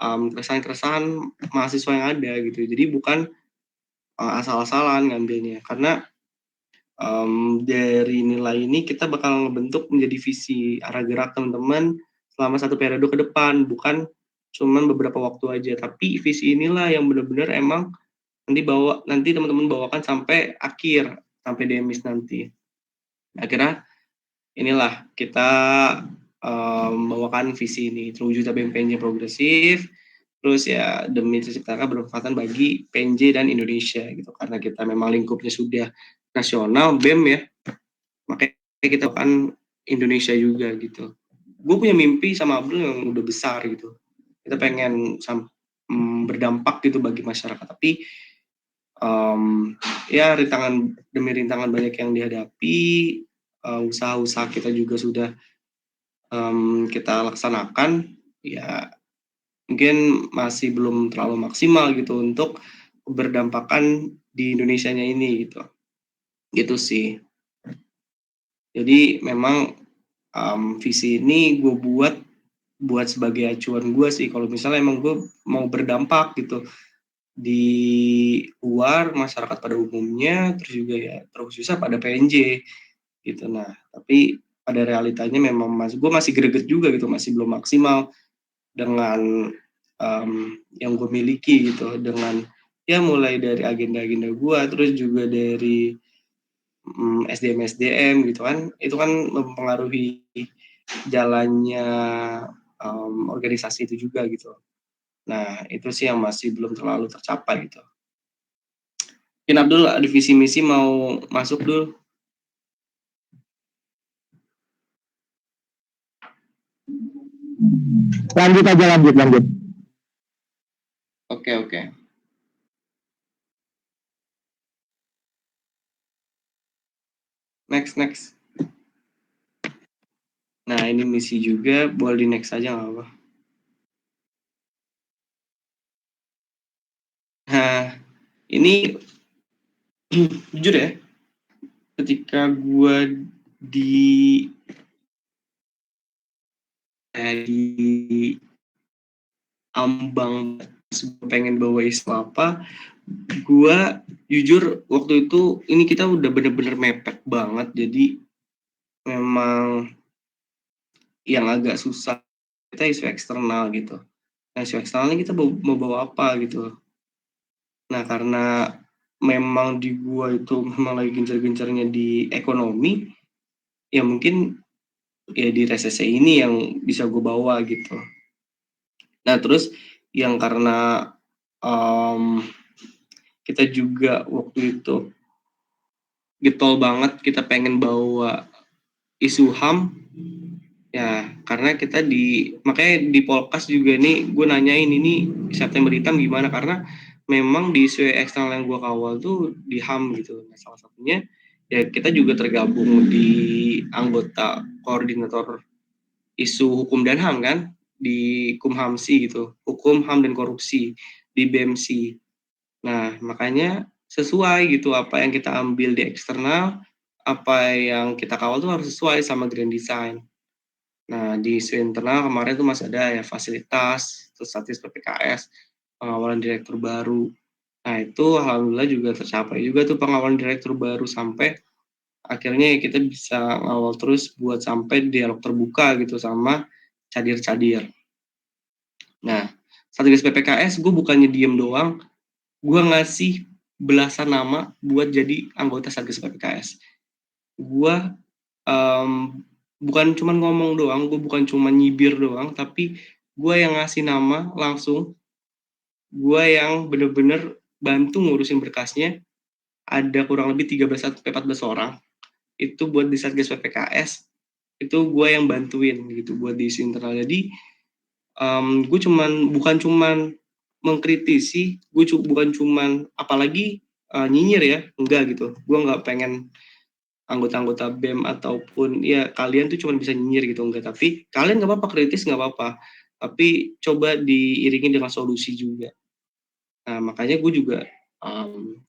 keresahan-keresahan mahasiswa yang ada gitu. Jadi bukan asal-asalan ngambilnya, karena dari nilai ini kita bakal ngebentuk menjadi visi arah gerak teman-teman selama satu periode ke depan, bukan cuman beberapa waktu aja. Tapi visi inilah yang benar-benar emang nanti teman-teman bawakan sampai akhir, sampai demis nanti. Akhirnya inilah kita bawakan visi ini, terwujudnya BEM PNJ progresif, terus ya demi terciptakan bermanfaatan bagi PNJ dan Indonesia gitu. Karena kita memang lingkupnya sudah nasional BEM ya, makanya kita akan Indonesia juga gitu. Gue punya mimpi sama Abdul yang udah besar gitu. Kita pengen berdampak gitu bagi masyarakat, tapi ya rintangan demi rintangan banyak yang dihadapi, usaha-usaha kita juga sudah kita laksanakan, ya mungkin masih belum terlalu maksimal gitu untuk berdampakan di Indonesianya ini gitu sih. Jadi memang visi ini gue buat sebagai acuan gue sih, kalau misalnya emang gue mau berdampak gitu di luar masyarakat pada umumnya, terus juga ya terkhususnya pada PNJ gitu. Nah, tapi pada realitanya memang gue masih greget juga gitu, masih belum maksimal dengan yang gue miliki gitu, dengan ya mulai dari agenda-agenda gue, terus juga dari SDM gitu kan, itu kan mempengaruhi jalannya organisasi itu juga gitu. Nah, itu sih yang masih belum terlalu tercapai gitu. Mungkin Abdul, divisi misi mau masuk dulu. Lanjut aja, lanjut. Oke. Next. Nah, ini misi juga, boleh di next aja nggak apa. Nah, ini jujur ya, ketika gue di ambang pengen bawa isu apa, gue jujur waktu itu ini kita udah bener-bener mepet banget, jadi memang yang agak susah kita isu eksternal gitu. Nah, isu eksternalnya kita mau bawa apa gitu. Nah, karena memang di gua itu memang lagi gencar-gencarnya di ekonomi, ya mungkin ya di resesi ini yang bisa gue bawa gitu. Nah, terus yang karena kita juga waktu itu getol banget kita pengen bawa isu HAM, ya karena kita makanya di Polkas juga nih gue nanyain ini September Hitam gimana, karena memang di isu eksternal yang gue kawal tuh di HAM gitu. Nah, salah satunya ya kita juga tergabung di anggota koordinator isu hukum dan HAM kan, di Kumhamsi gitu, hukum HAM dan korupsi di BMC. Nah, makanya sesuai gitu apa yang kita ambil di eksternal, apa yang kita kawal tuh harus sesuai sama grand design. Nah, di isu internal kemarin tuh masih ada ya fasilitas, terus statis PPKS, pengawalan direktur baru. Nah, itu alhamdulillah juga tercapai juga tuh pengawalan direktur baru sampai akhirnya kita bisa ngawal terus buat sampai dialog terbuka gitu sama cadir-cadir. Nah, Satgas PPKS gue bukannya diem doang, gue ngasih belasan nama buat jadi anggota Satgas PPKS. Gue bukan cuma ngomong doang, gue bukan cuma nyibir doang, tapi gue yang ngasih nama langsung, gue yang bener-bener bantu ngurusin berkasnya, ada kurang lebih 13-14 orang, itu buat di Satgas PPKS, itu gue yang bantuin gitu buat di internal. Jadi gue bukan cuman mengkritisi, bukan cuman apalagi nyinyir ya, enggak gitu. Gue nggak pengen anggota-anggota BEM ataupun ya kalian tuh cuma bisa nyinyir gitu, enggak. Tapi kalian nggak apa-apa kritis, nggak apa-apa. Tapi coba diiringi dengan solusi juga. Nah, makanya gue juga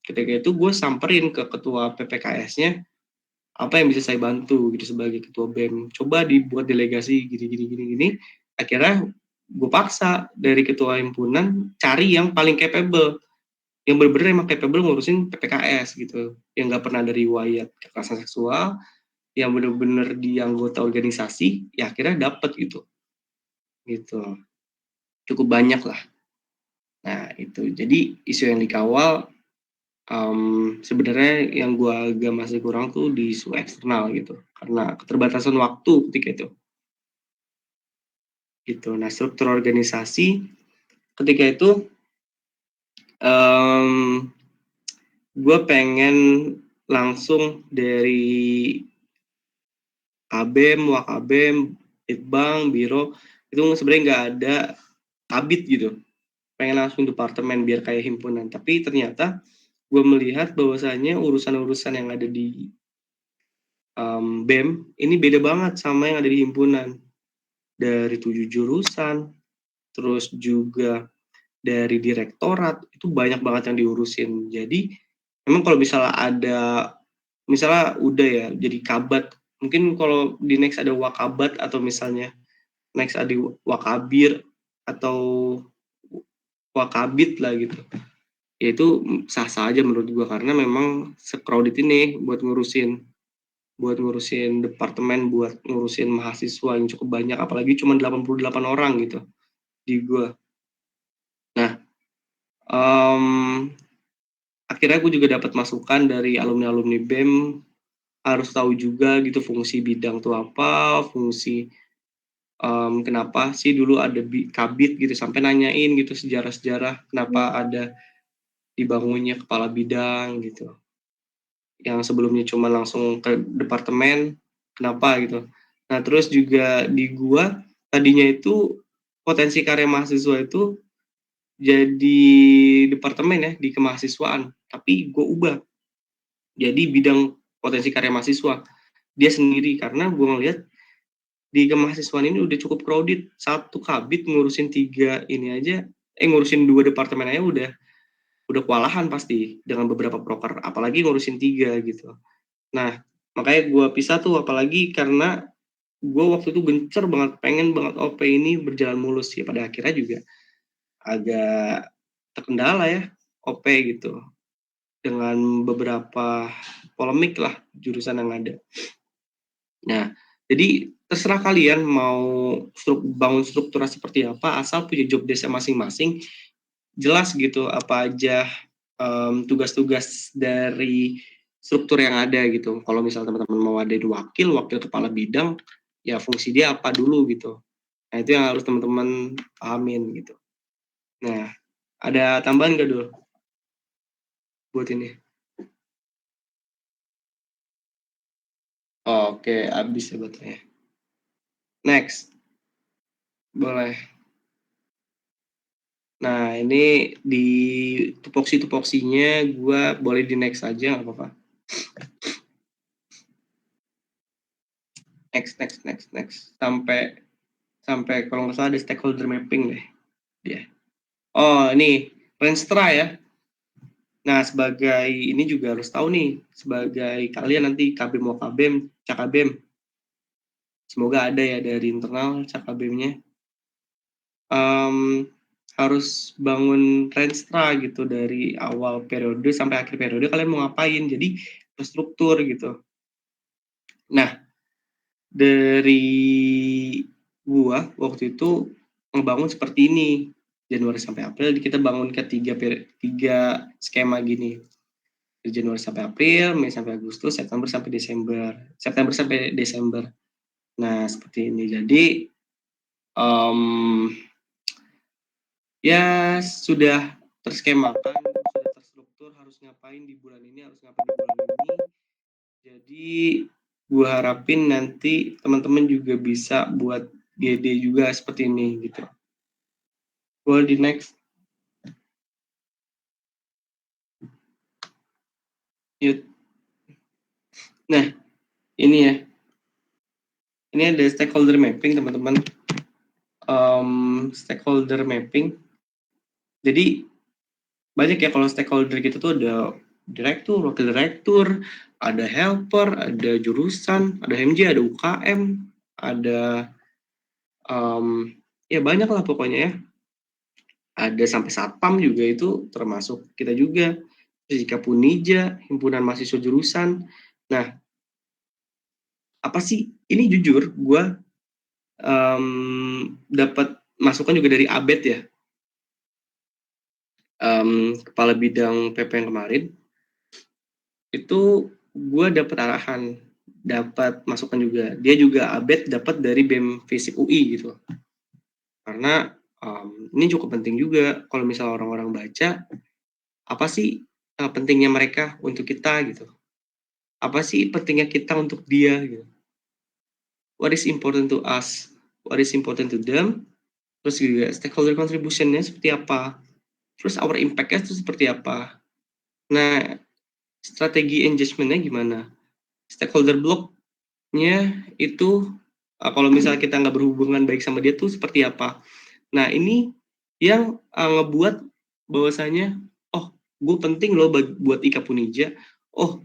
ketika itu gue samperin ke ketua PPKS-nya, apa yang bisa saya bantu gitu sebagai ketua BEM. Coba dibuat delegasi gini. Akhirnya gue paksa dari ketua himpunan cari yang paling capable, yang benar-benar emang capable ngurusin PPKS gitu, yang nggak pernah ada riwayat kekerasan seksual, yang benar-benar di anggota organisasi, ya akhirnya dapet gitu, cukup banyak lah. Nah itu, jadi isu yang dikawal sebenarnya yang gue agak masih kurang tuh di isu eksternal gitu, karena keterbatasan waktu ketika itu. Gitu. Nah struktur organisasi ketika itu gue pengen langsung dari KBM, Wakabem, Litbang, Biro, itu sebenarnya nggak ada kabit gitu. Pengen langsung departemen biar kayak himpunan. Tapi ternyata gue melihat bahwasanya urusan-urusan yang ada di BEM ini beda banget sama yang ada di himpunan. Dari 7 jurusan, terus juga dari direktorat, itu banyak banget yang diurusin. Jadi memang kalau misalnya udah ya jadi kabat, mungkin kalau di next ada wakabat atau misalnya next ada wakabir atau wakabit lah gitu, ya itu sah-sah aja menurut gua karena memang se-crowded ini buat ngurusin departemen, buat ngurusin mahasiswa yang cukup banyak, apalagi cuma 88 orang gitu di gua. Nah akhirnya gue juga dapat masukan dari alumni-alumni BEM, harus tahu juga gitu fungsi bidang tuh apa, fungsi kenapa sih dulu ada kabit gitu, sampai nanyain gitu sejarah-sejarah kenapa ada dibangunnya kepala bidang gitu, yang sebelumnya cuma langsung ke departemen, kenapa gitu. Nah terus juga di gua tadinya itu potensi karya mahasiswa itu jadi departemen ya di kemahasiswaan, tapi gue ubah jadi bidang potensi karya mahasiswa dia sendiri, karena gue ngeliat di kemahasiswaan ini udah cukup crowded, satu kabit ngurusin ngurusin 2 departemen aja udah kewalahan pasti dengan beberapa proker, apalagi ngurusin 3 gitu. Nah makanya gue pisah tuh, apalagi karena gue waktu itu gencer banget, pengen banget OP ini berjalan mulus ya, pada akhirnya juga agak terkendala ya OP gitu, dengan beberapa polemik lah jurusan yang ada. Nah, jadi terserah kalian mau bangun struktur seperti apa, asal punya job desk masing-masing, jelas gitu apa aja tugas-tugas dari struktur yang ada gitu. Kalau misalnya teman-teman mau ada wakil kepala bidang, ya fungsi dia apa dulu gitu. Nah, itu yang harus teman-teman pahamin gitu. Nah, ada tambahan nggak dulu buat ini? Oke, habis ya baterainya. Next. Boleh. Nah, ini di tupoksi-tupoksinya gue boleh di next aja, nggak apa-apa. Next. Sampai sampai kalau nggak salah ada stakeholder mapping deh. Ya. Oh, ini Renstra ya. Nah, sebagai ini juga harus tahu nih, sebagai kalian nanti KBM mau KBM, CAKBM. Semoga ada ya dari internal CAKBM-nya. Harus bangun Renstra gitu dari awal periode sampai akhir periode kalian mau ngapain. Jadi terstruktur gitu. Nah, dari gua waktu itu ngebangun seperti ini. Januari sampai April kita bangun ke tiga skema gini. Dari Januari sampai April, Mei sampai Agustus, September sampai Desember. September sampai Desember. Nah, seperti ini. Jadi ya sudah terskemakan, sudah terstruktur harus ngapain di bulan ini, harus ngapain di bulan ini. Jadi gue harapin nanti teman-teman juga bisa buat GD juga seperti ini gitu. Gue di next. Yuk. Nah, ini ya. Ini ada stakeholder mapping teman-teman. Stakeholder mapping. Jadi banyak ya kalau stakeholder gitu tuh ada direktur, wakil direktur, ada helper, ada jurusan, ada HMJ, ada UKM, ada ya banyak lah pokoknya ya. Ada sampai satpam juga itu termasuk kita juga. Jika Punija, himpunan mahasiswa jurusan. Nah, apa sih? Ini jujur, gue dapat masukan juga dari Abed ya. Kepala bidang PP yang kemarin. Itu gue dapat arahan, dapat masukan juga. Dia juga Abed dapat dari BEM Fisip UI gitu. Karena ini cukup penting juga kalau misalnya orang-orang baca, apa sih pentingnya mereka untuk kita gitu. Apa sih pentingnya kita untuk dia gitu. What is important to us, what is important to them, terus juga stakeholder contribution-nya seperti apa, terus our impact-nya itu seperti apa. Nah, strategi engagement-nya gimana, stakeholder block-nya itu kalau misalnya kita nggak berhubungan baik sama dia tuh seperti apa. Nah, ini yang ngebuat bahwasanya, oh, gue penting loh buat Ika Punija, oh,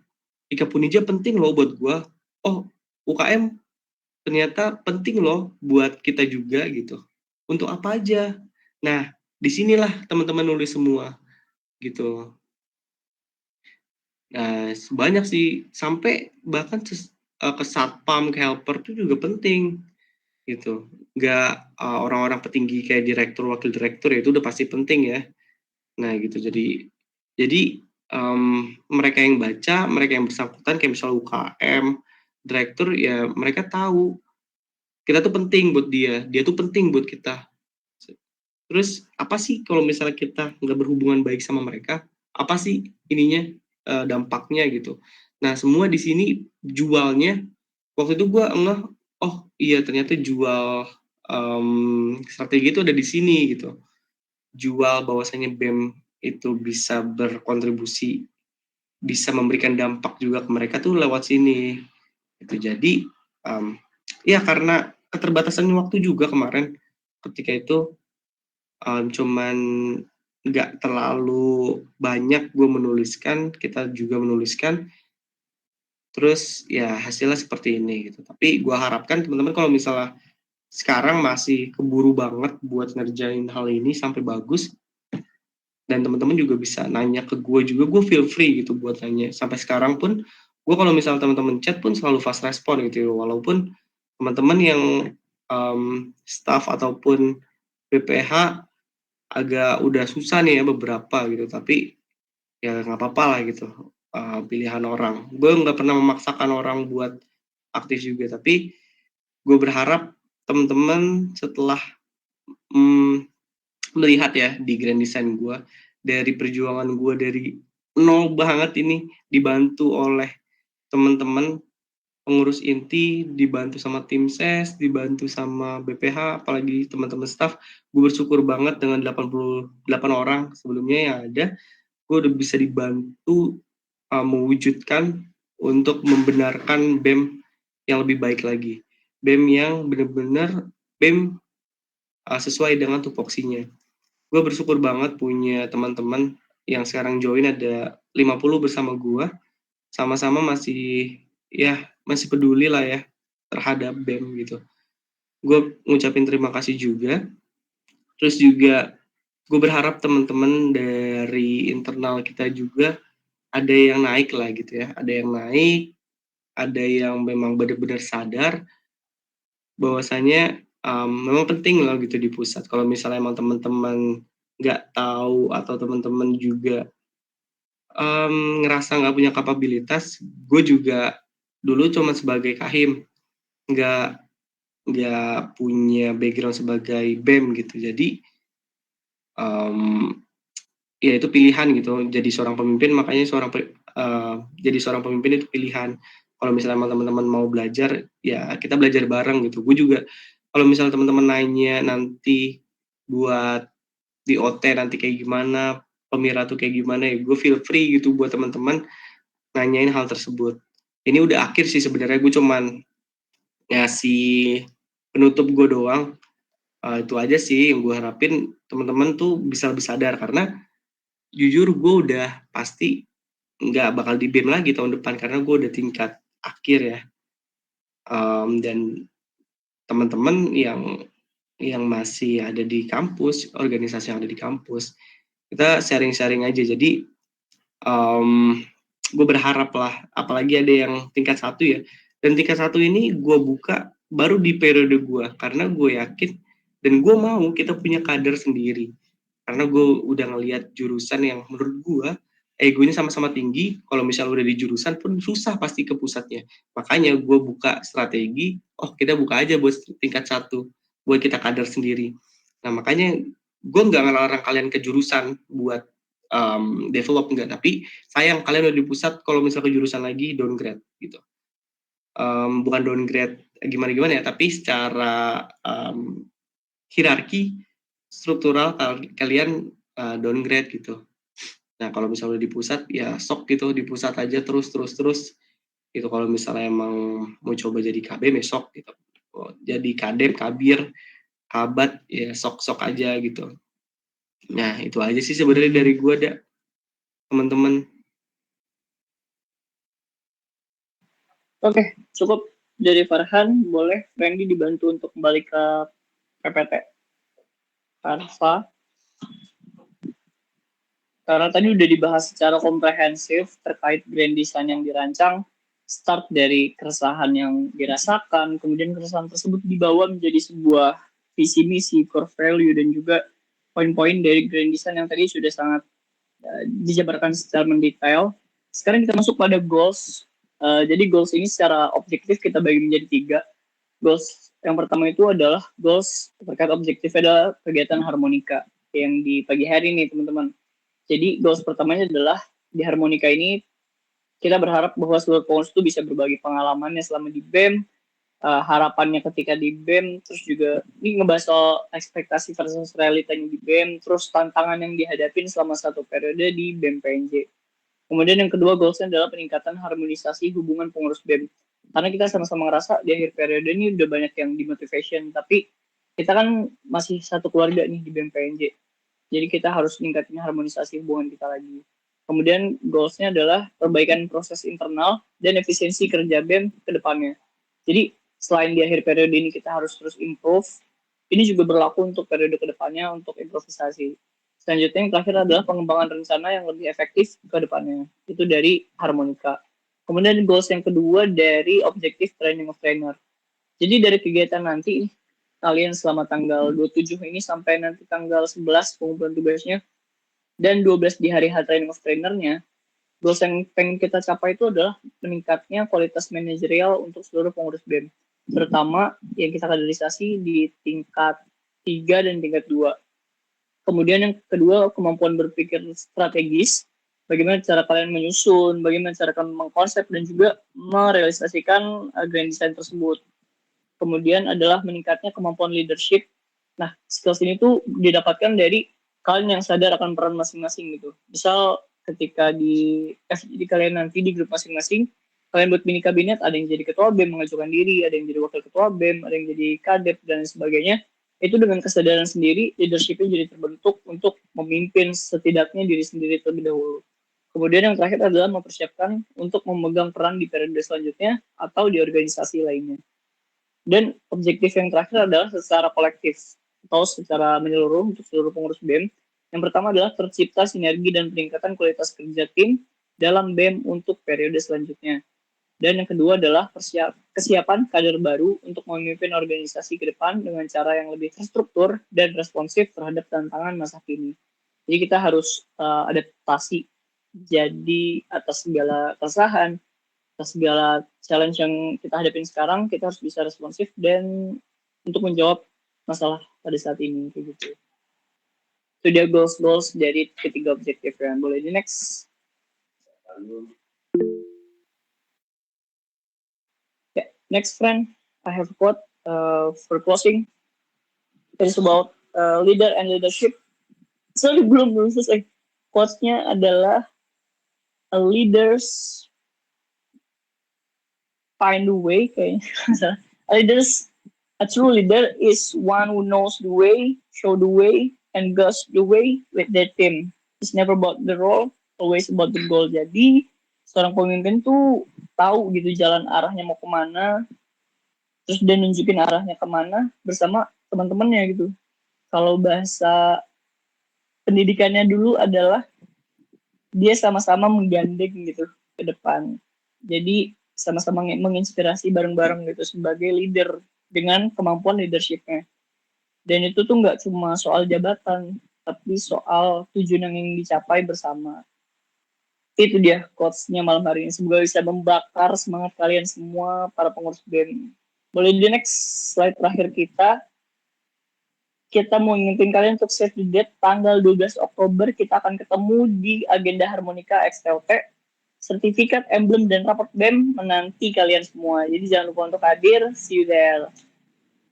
Ika Punija penting loh buat gue, oh, UKM ternyata penting loh buat kita juga gitu. Untuk apa aja? Nah, disinilah teman-teman nulis semua gitu. Nah, banyak sih, sampai bahkan ke satpam, ke helper itu juga penting gitu. Nggak orang-orang petinggi kayak direktur, wakil direktur ya itu udah pasti penting ya. Nah gitu, jadi mereka yang baca, mereka yang bersangkutan kayak misalnya UKM, direktur ya mereka tahu kita tuh penting buat dia tuh penting buat kita. Terus apa sih kalau misalnya kita nggak berhubungan baik sama mereka, apa sih ininya dampaknya gitu. Nah semua di sini jualnya, waktu itu gue ngeh, oh iya ternyata jual strategi itu ada di sini gitu. Jual bahwasanya BEM itu bisa berkontribusi, bisa memberikan dampak juga ke mereka tuh lewat sini. Itu jadi ya karena keterbatasan waktu juga kemarin ketika itu cuman nggak terlalu banyak gue menuliskan, kita juga menuliskan, terus ya hasilnya seperti ini gitu. Tapi gue harapkan teman-teman kalau misalnya sekarang masih keburu banget buat ngerjain hal ini sampai bagus, dan teman-teman juga bisa nanya ke gue juga, gue feel free gitu buat nanya. Sampai sekarang pun gue kalau misalnya teman-teman chat pun selalu fast respon gitu, walaupun teman-teman yang staff ataupun BPH agak udah susah nih ya beberapa gitu, tapi ya nggak apa-apa lah gitu, pilihan orang. Gue nggak pernah memaksakan orang buat aktif juga, tapi gue berharap teman-teman setelah melihat ya di Grand Design gue, dari perjuangan gue dari nol banget ini, dibantu oleh teman-teman pengurus inti, dibantu sama tim ses, dibantu sama BPH, apalagi teman-teman staff. Gue bersyukur banget dengan 88 orang sebelumnya yang ada, gue udah bisa dibantu mewujudkan untuk membenarkan BEM yang lebih baik lagi. BEM yang benar-benar BEM sesuai dengan tupoksinya. Gue bersyukur banget punya teman-teman yang sekarang join ada 50 bersama gue, sama-sama masih peduli lah ya terhadap BEM gitu. Gue ngucapin terima kasih juga. Terus juga gue berharap teman-teman dari internal kita juga ada yang naik lah gitu ya, ada yang naik, ada yang memang benar-benar sadar bahwasanya memang penting loh gitu di pusat. Kalau misalnya emang teman-teman nggak tahu atau teman-teman juga ngerasa nggak punya kapabilitas, gue juga dulu cuma sebagai kahim, nggak punya background sebagai BEM gitu. Jadi ya itu pilihan gitu. Jadi seorang pemimpin, makanya jadi seorang pemimpin itu pilihan. Kalau misalnya teman-teman mau belajar, ya kita belajar bareng gitu. Gue juga kalau misalnya teman-teman nanya nanti buat di OT nanti kayak gimana, Pemira tuh kayak gimana, ya gue feel free gitu buat teman-teman nanyain hal tersebut. Ini udah akhir sih sebenarnya, gue cuman ngasih penutup gue doang. Itu aja sih yang gue harapin teman-teman tuh bisa lebih sadar, karena jujur gue udah pasti nggak bakal di BEM lagi tahun depan karena gue udah tingkat akhir ya. Dan teman-teman yang masih ada di kampus, organisasi yang ada di kampus, kita sharing-sharing aja. Jadi gue berharap lah, apalagi ada yang tingkat 1 ya, dan tingkat 1 ini gue buka baru di periode gue, karena gue yakin dan gue mau kita punya kader sendiri, karena gue udah ngelihat jurusan yang menurut gue egonya sama-sama tinggi. Kalau misalnya udah di jurusan pun susah pasti ke pusatnya, makanya gue buka strategi, kita buka aja buat tingkat 1 buat kita kader sendiri. Nah makanya gue nggak ngelarang kalian ke jurusan buat develop, enggak, tapi sayang kalian udah di pusat, kalau misalnya ke jurusan lagi downgrade gitu. Bukan downgrade gimana ya, tapi secara hierarki struktural kalian downgrade gitu. Nah kalau misalnya udah di pusat ya sok gitu, di pusat aja terus gitu. Kalau misalnya emang mau coba jadi KB besok gitu, jadi kadep, kabir, kabat ya sok aja gitu. Nah itu aja sih sebenarnya dari gue, teman-teman. Oke, cukup dari Farhan. Boleh Randy dibantu untuk kembali ke PPT. Farfa. Karena tadi udah dibahas secara komprehensif terkait grand design yang dirancang, start dari keresahan yang dirasakan, kemudian keresahan tersebut dibawa menjadi sebuah visi misi, core value, dan juga poin-poin dari grand design yang tadi sudah sangat dijabarkan secara mendetail. Sekarang kita masuk pada goals. Jadi goals ini secara objektif kita bagi menjadi 3. Goals yang pertama itu adalah goals terkait objektif adalah kegiatan harmonika yang di pagi hari ini, teman-teman. Jadi goals pertamanya adalah di harmonika ini kita berharap bahwa seluruh pengurus itu bisa berbagi pengalamannya selama di BEM, harapannya ketika di BEM, terus juga ini ngebahas soal ekspektasi versus realitanya di BEM, terus tantangan yang dihadapin selama 1 periode di BEM PNJ. Kemudian yang kedua goalsnya adalah peningkatan harmonisasi hubungan pengurus BEM. Karena kita sama-sama ngerasa di akhir periode ini udah banyak yang dimotivation, tapi kita kan masih satu keluarga nih di BEM PNJ. Jadi kita harus meningkatkan harmonisasi hubungan kita lagi. Kemudian goals-nya adalah perbaikan proses internal dan efisiensi kerja BEM ke depannya. Jadi selain di akhir periode ini kita harus terus improve, ini juga berlaku untuk periode ke depannya untuk improvisasi. Selanjutnya yang terakhir adalah pengembangan rencana yang lebih efektif ke depannya. Itu dari harmonika. Kemudian goals yang kedua dari objektif training of trainer. Jadi dari kegiatan nanti kalian selama tanggal 27 ini sampai nanti tanggal 11 pengumpulan tugasnya dan 12 di hari training of trainernya, goals yang pengen kita capai itu adalah meningkatnya kualitas manajerial untuk seluruh pengurus BEM, terutama yang kita kaderisasi di tingkat 3 dan tingkat 2. Kemudian yang kedua, kemampuan berpikir strategis, bagaimana cara kalian menyusun, bagaimana cara kalian mengkonsep dan juga merealisasikan grand design tersebut. Kemudian adalah meningkatnya kemampuan leadership. Nah, skills ini tuh didapatkan dari kalian yang sadar akan peran masing-masing gitu. Misal ketika di kalian nanti di grup masing-masing, kalian buat mini kabinet, ada yang jadi ketua BEM mengajukan diri, ada yang jadi wakil ketua BEM, ada yang jadi kadep dan sebagainya. itu dengan kesadaran sendiri leadership-nya jadi terbentuk untuk memimpin setidaknya diri sendiri terlebih dahulu. Kemudian yang terakhir adalah mempersiapkan untuk memegang peran di periode selanjutnya atau di organisasi lainnya. Dan objektif yang terakhir adalah secara kolektif atau secara menyeluruh untuk seluruh pengurus BEM. Yang pertama adalah tercipta sinergi dan peningkatan kualitas kerja tim dalam BEM untuk periode selanjutnya. Dan yang kedua adalah kesiapan kader baru untuk memimpin organisasi ke depan dengan cara yang lebih terstruktur dan responsif terhadap tantangan masa kini. Jadi kita harus adaptasi. Jadi atas segala keresahan, atas segala challenge yang kita hadapin sekarang, kita harus bisa responsif dan untuk menjawab masalah pada saat ini. Kayak gitu. Itu dia goals dari ketiga objektif ya. Boleh di next. Next, friend, I have a quote for closing. It is about leader and leadership. Sorry, belum selesai. Quotes-nya adalah a leaders find a way. Kayaknya. A true leader is one who knows the way, show the way, and goes the way with their team. It's never about the role, always about the goal. Jadi seorang pemimpin tuh tahu gitu jalan arahnya mau kemana, terus dia nunjukin arahnya kemana bersama teman-temannya gitu. Kalau bahasa pendidikannya dulu adalah dia sama-sama menggandeng gitu ke depan. Jadi sama-sama menginspirasi bareng-bareng gitu sebagai leader dengan kemampuan leadershipnya. Dan itu tuh nggak cuma soal jabatan, tapi soal tujuan yang ingin dicapai bersama. Itu dia quotes-nya malam hari ini. Semoga bisa membakar semangat kalian semua, para pengurus BEM. Boleh di next slide terakhir kita. Kita mau ingetin kalian untuk save the date tanggal 12 Oktober. Kita akan ketemu di agenda Harmonika XTOT. Sertifikat, emblem, dan raport BEM menanti kalian semua. Jadi jangan lupa untuk hadir. See you there.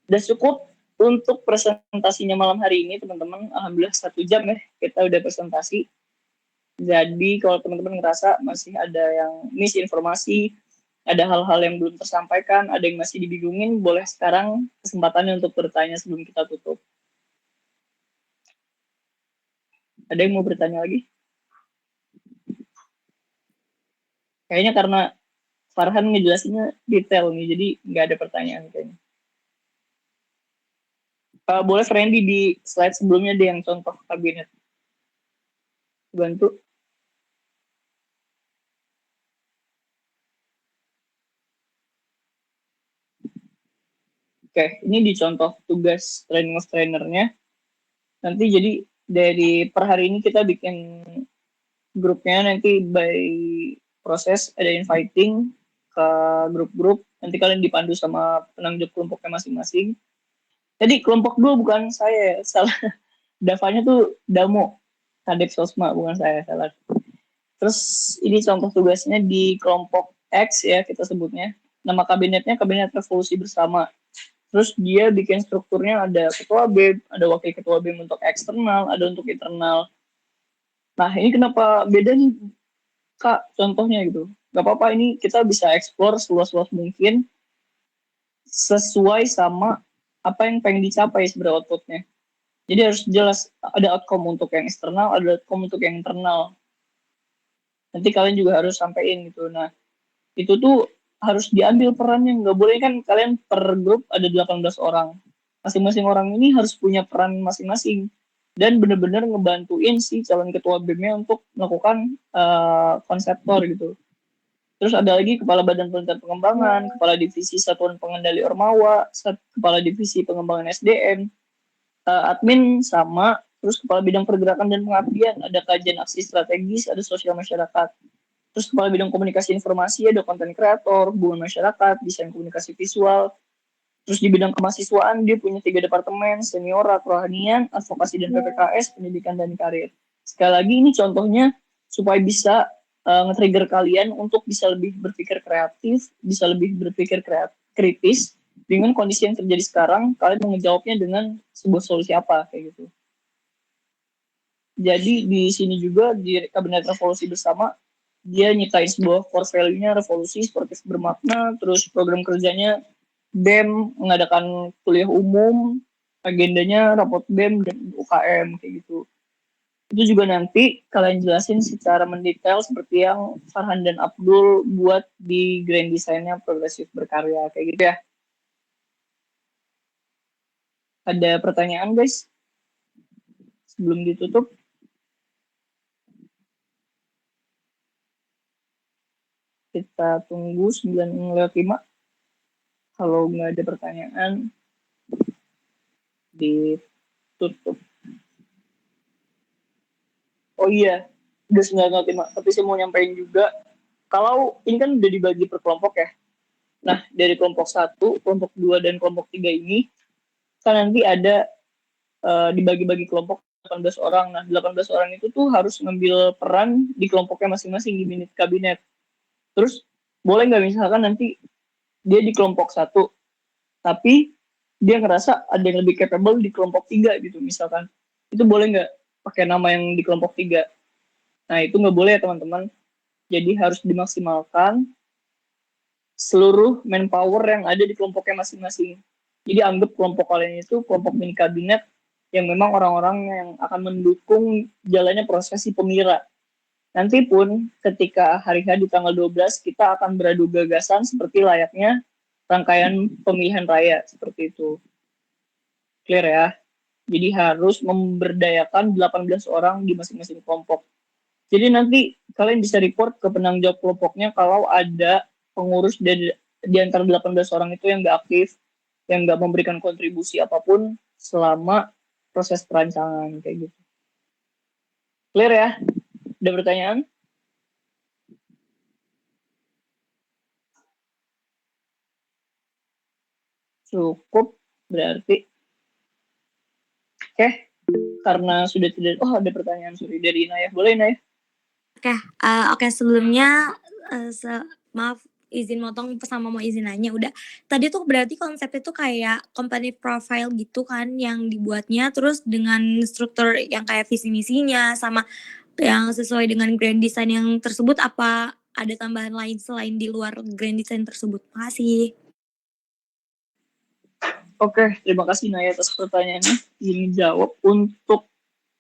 Udah cukup untuk presentasinya malam hari ini, teman-teman. Alhamdulillah 1 jam ya kita udah presentasi. Jadi kalau teman-teman ngerasa masih ada yang misinformasi, ada hal-hal yang belum tersampaikan, ada yang masih dibingungin, boleh sekarang kesempatannya untuk bertanya sebelum kita tutup. Ada yang mau bertanya lagi? Kayaknya karena Farhan ngejelasinnya detail nih, jadi nggak ada pertanyaan kayaknya. Boleh Friendly di slide sebelumnya deh yang contoh kabinet. Bantu. Oke, ini dicontoh tugas training of trainernya. Nanti jadi dari per hari ini kita bikin grupnya nanti by proses ada inviting ke grup-grup. Nanti kalian dipandu sama penanggung kelompoknya masing-masing. Jadi kelompok 2 bukan saya, salah. Davanya tuh Damo, Kadep Sosma, bukan saya, salah. Terus ini contoh tugasnya di kelompok X ya kita sebutnya. Nama kabinetnya Kabinet Revolusi Bersama. Terus dia bikin strukturnya ada ketua BEM, ada wakil ketua BEM untuk eksternal, ada untuk internal. Nah ini kenapa beda nih Kak contohnya gitu. Gak apa-apa ini kita bisa explore seluas-luas mungkin sesuai sama apa yang pengen dicapai sebenarnya outputnya. Jadi harus jelas ada outcome untuk yang eksternal, ada outcome untuk yang internal. Nanti kalian juga harus sampein gitu. Nah itu tuh harus diambil perannya, nggak boleh kan kalian per grup ada 18 orang. Masing-masing orang ini harus punya peran masing-masing dan benar-benar ngebantuin si calon ketua BEM-nya untuk melakukan konseptor gitu. Terus ada lagi kepala badan penelitian pengembangan, kepala divisi satuan pengendali Ormawa, kepala divisi pengembangan SDM, admin sama, terus kepala bidang pergerakan dan pengabdian, ada kajian aksi strategis, ada sosial masyarakat. Terus kepala bidang komunikasi informasi ada konten kreator, hubungan masyarakat, desain komunikasi visual. Terus di bidang kemahasiswaan dia punya 3 departemen, seniorat, rohanian, advokasi dan PPKS, pendidikan dan karir. Sekali lagi ini contohnya supaya bisa nge-trigger kalian untuk bisa lebih berpikir kreatif, bisa lebih berpikir kritis dengan kondisi yang terjadi sekarang, kalian menjawabnya dengan sebuah solusi apa kayak gitu. Jadi di sini juga di Kabinet Revolusi Bersama dia nyiptain sebuah core value-nya revolusi sportif bermakna, terus program kerjanya BEM mengadakan kuliah umum, agendanya rapot BEM dan UKM kayak gitu. Itu juga nanti kalian jelasin secara mendetail seperti yang Farhan dan Abdul buat di grand design-nya progresif berkarya kayak gitu ya. Ada pertanyaan guys? Sebelum ditutup. Kita tunggu 9:05. Kalau nggak ada pertanyaan, ditutup. Oh iya, udah 9:05. Tapi saya mau nyampein juga, kalau ini kan udah dibagi per kelompok ya. Nah, dari kelompok 1, kelompok 2, dan kelompok 3 ini, kan nanti ada dibagi-bagi kelompok 18 orang. Nah, 18 orang itu tuh harus ngambil peran di kelompoknya masing-masing di minute kabinet. Terus, boleh nggak misalkan nanti dia di kelompok 1, tapi dia ngerasa ada yang lebih capable di kelompok 3 gitu misalkan. Itu boleh nggak pakai nama yang di kelompok 3? Nah, itu nggak boleh ya teman-teman. Jadi harus dimaksimalkan seluruh manpower yang ada di kelompoknya masing-masing. Jadi anggap kelompok kalian itu kelompok mini kabinet yang memang orang-orang yang akan mendukung jalannya prosesi pemira. Nanti pun ketika hari H di tanggal 12 kita akan beradu gagasan seperti layaknya rangkaian pemilihan raya seperti itu. Clear ya? Jadi harus memberdayakan 18 orang di masing-masing kelompok. Jadi nanti kalian bisa report ke penanggung jawab kelompoknya kalau ada pengurus di antara 18 orang itu yang nggak aktif, yang nggak memberikan kontribusi apapun selama proses perancangan kayak gitu. Clear ya? Ada pertanyaan? Cukup berarti. Oke, karena sudah tidak, ada pertanyaan sorry dari Inaya. Boleh Inaya? Oke, sebelumnya maaf izin motong sama mau izin nanya udah. Tadi tuh berarti konsepnya tuh kayak company profile gitu kan yang dibuatnya terus dengan struktur yang kayak visi misinya sama yang sesuai dengan grand design yang tersebut, apa ada tambahan lain selain di luar grand design tersebut? Makasih. Oke, terima kasih Naya atas pertanyaannya. Ini jawab untuk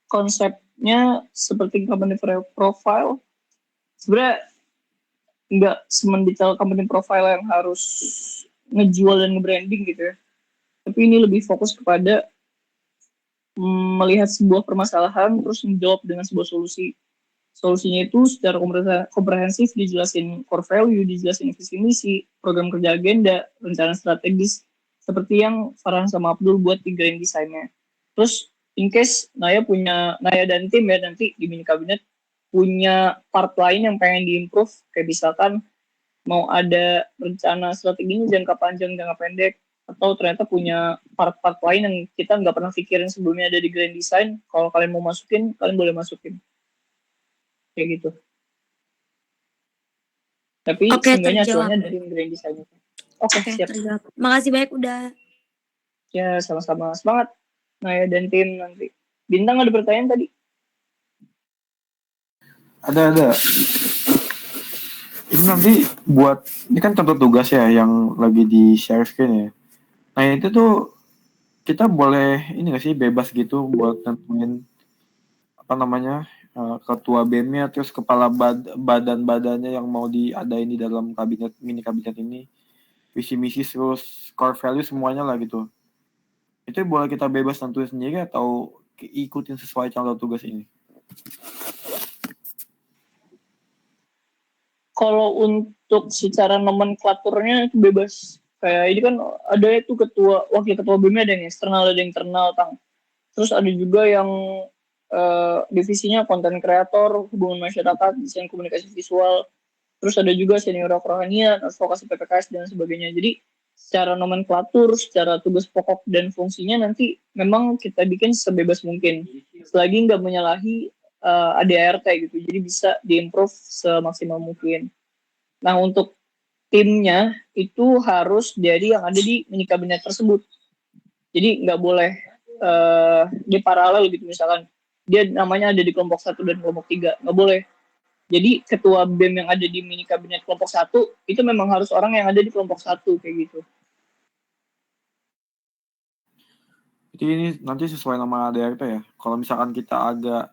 konsepnya seperti company profile. Sebenarnya nggak semendetail company profile yang harus ngejual dan nge-branding gitu ya. Tapi ini lebih fokus kepada melihat sebuah permasalahan terus menjawab dengan sebuah solusi. Solusinya itu secara komprehensif dijelasin core value, dijelasin visi misi, program kerja agenda, rencana strategis, seperti yang Farhan sama Abdul buat di grand design-nya. Terus in case Naya dan tim ya nanti di mini kabinet punya part lain yang pengen diimprove, kayak misalkan mau ada rencana strateginya jangka panjang, jangka pendek, atau ternyata punya part-part lain yang kita nggak pernah pikirin sebelumnya ada di grand design, kalau kalian mau masukin, kalian boleh masukin. Kayak gitu. Tapi seenggaknya acuannya dari grand design itu. Oke, siap. Terjawab. Makasih banyak udah. Ya, sama-sama. Semangat. Naya dan tim nanti. Bintang ada pertanyaan tadi? Ada. Ini nanti ini kan contoh tugas ya yang lagi di share screen ya. Nah itu tuh kita boleh ini nggak sih bebas gitu buat nentuin ketua BEM-nya terus kepala badan-badannya yang mau diadain di dalam mini kabinet ini, visi misi terus core value semuanya lah gitu. Itu boleh kita bebas tentuin sendiri atau ikutin sesuai contoh tugas ini? Kalau untuk secara nomenklaturnya itu bebas. Kayak ini kan ada itu wakil ketua BEM ada yang eksternal, ada yang internal, Tang. Terus ada juga yang divisinya konten kreator, hubungan masyarakat, desain komunikasi visual. Terus ada juga senior kerohanian, advokasi PPKS dan sebagainya. Jadi secara nomenklatur, secara tugas pokok dan fungsinya nanti memang kita bikin sebebas mungkin. Selagi nggak menyalahi ADART gitu, jadi bisa diimprove semaksimal mungkin. Nah untuk timnya itu harus dari yang ada di mini kabinet tersebut. Jadi nggak boleh di paralel gitu, misalkan dia namanya ada di kelompok 1 dan kelompok 3, nggak boleh. Jadi ketua BEM yang ada di mini kabinet kelompok 1 itu memang harus orang yang ada di kelompok 1 kayak gitu. Jadi ini nanti sesuai nama ADRT ya. Kalau misalkan kita agak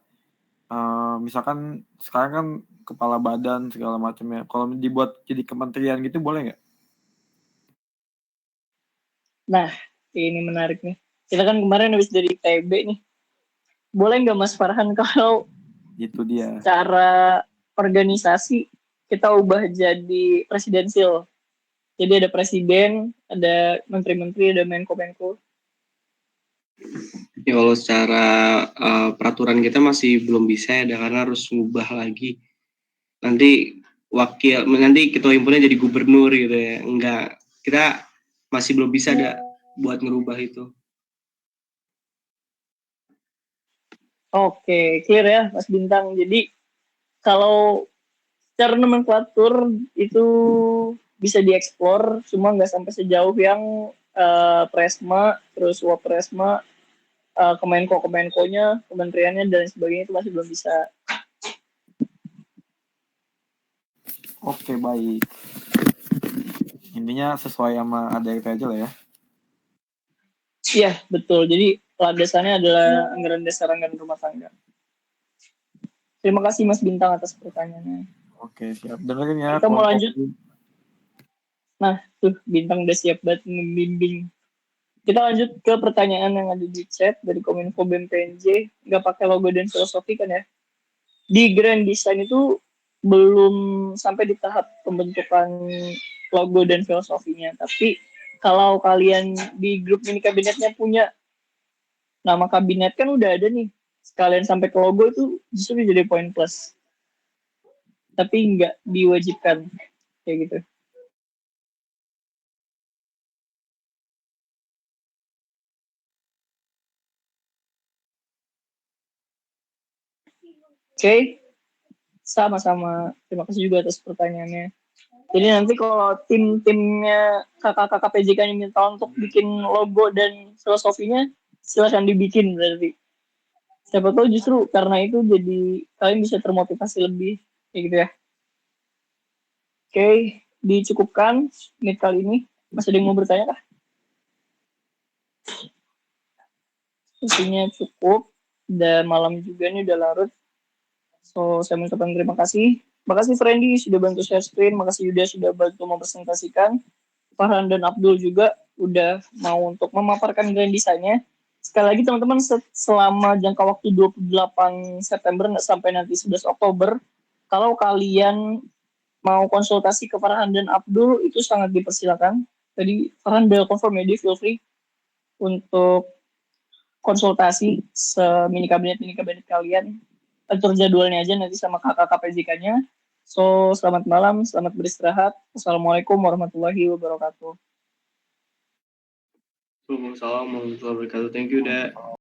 misalkan sekarang kan kepala badan segala macamnya. Kalau dibuat jadi kementerian gitu boleh nggak? Nah, ini menarik nih. Kita kan kemarin habis dari TB nih. Boleh nggak Mas Farhan kalau Itu dia. cara organisasi kita ubah jadi presidensial? Jadi ada presiden, ada menteri-menteri, ada menko-menko. Ya kalau secara peraturan kita masih belum bisa ya, karena harus ngubah lagi. Nanti nanti ketua himpunnya jadi gubernur gitu ya. Enggak, kita masih belum bisa ada buat ngerubah itu. Oke, clear ya Mas Bintang. Jadi kalau secara nomenklatur itu bisa dieksplor, cuma nggak sampai sejauh yang Presma, terus Wapresma, Kemenko-Kemenkonya, kementeriannya dan sebagainya itu masih belum bisa. Oke, baik. Intinya sesuai sama ADRT aja lah ya. Iya, betul. Jadi landasannya adalah anggaran dasar anggaran rumah tangga. Terima kasih Mas Bintang atas pertanyaannya. Oke, siap. Dengerin ya. Kita mau kelompok. lanjut. Nah, tuh Bintang udah siap banget membimbing. Kita lanjut ke pertanyaan yang ada di chat dari Kominfo BEM PNJ. Nggak pakai logo dan filosofi kan ya? Di grand design itu belum sampai di tahap pembentukan logo dan filosofinya. Tapi kalau kalian di grup mini kabinetnya punya nama kabinet kan udah ada nih. Sekalian sampai ke logo itu justru jadi poin plus. Tapi nggak diwajibkan kayak gitu. Oke, sama-sama. Terima kasih juga atas pertanyaannya. Jadi nanti kalau tim-timnya kakak-kakak PJK yang minta untuk bikin logo dan filosofinya, silahkan dibikin berarti. Siapa tahu justru karena itu jadi kalian bisa termotivasi lebih, kayak gitu ya. Oke, dicukupkan menit kali ini. Masih ada yang mau bertanya kah? Isinya cukup, dan malam juga nih udah larut. So, saya mengucapkan terima kasih. Makasih Friendly sudah bantu share screen, makasih Yuda sudah bantu mempresentasikan. Farhan dan Abdul juga udah mau untuk memaparkan grand desainnya. Sekali lagi teman-teman, selama jangka waktu 28 September sampai nanti 11 Oktober, kalau kalian mau konsultasi ke Farhan dan Abdul, itu sangat dipersilakan. Jadi Farhan bel confirm ya, feel free untuk konsultasi mini kabinet kalian. Atur jadwalnya aja nanti sama kakak PJK-nya. So, selamat malam, selamat beristirahat. Assalamualaikum warahmatullahi wabarakatuh. Waalaikumsalam warahmatullahi wabarakatuh. Thank you, Dak.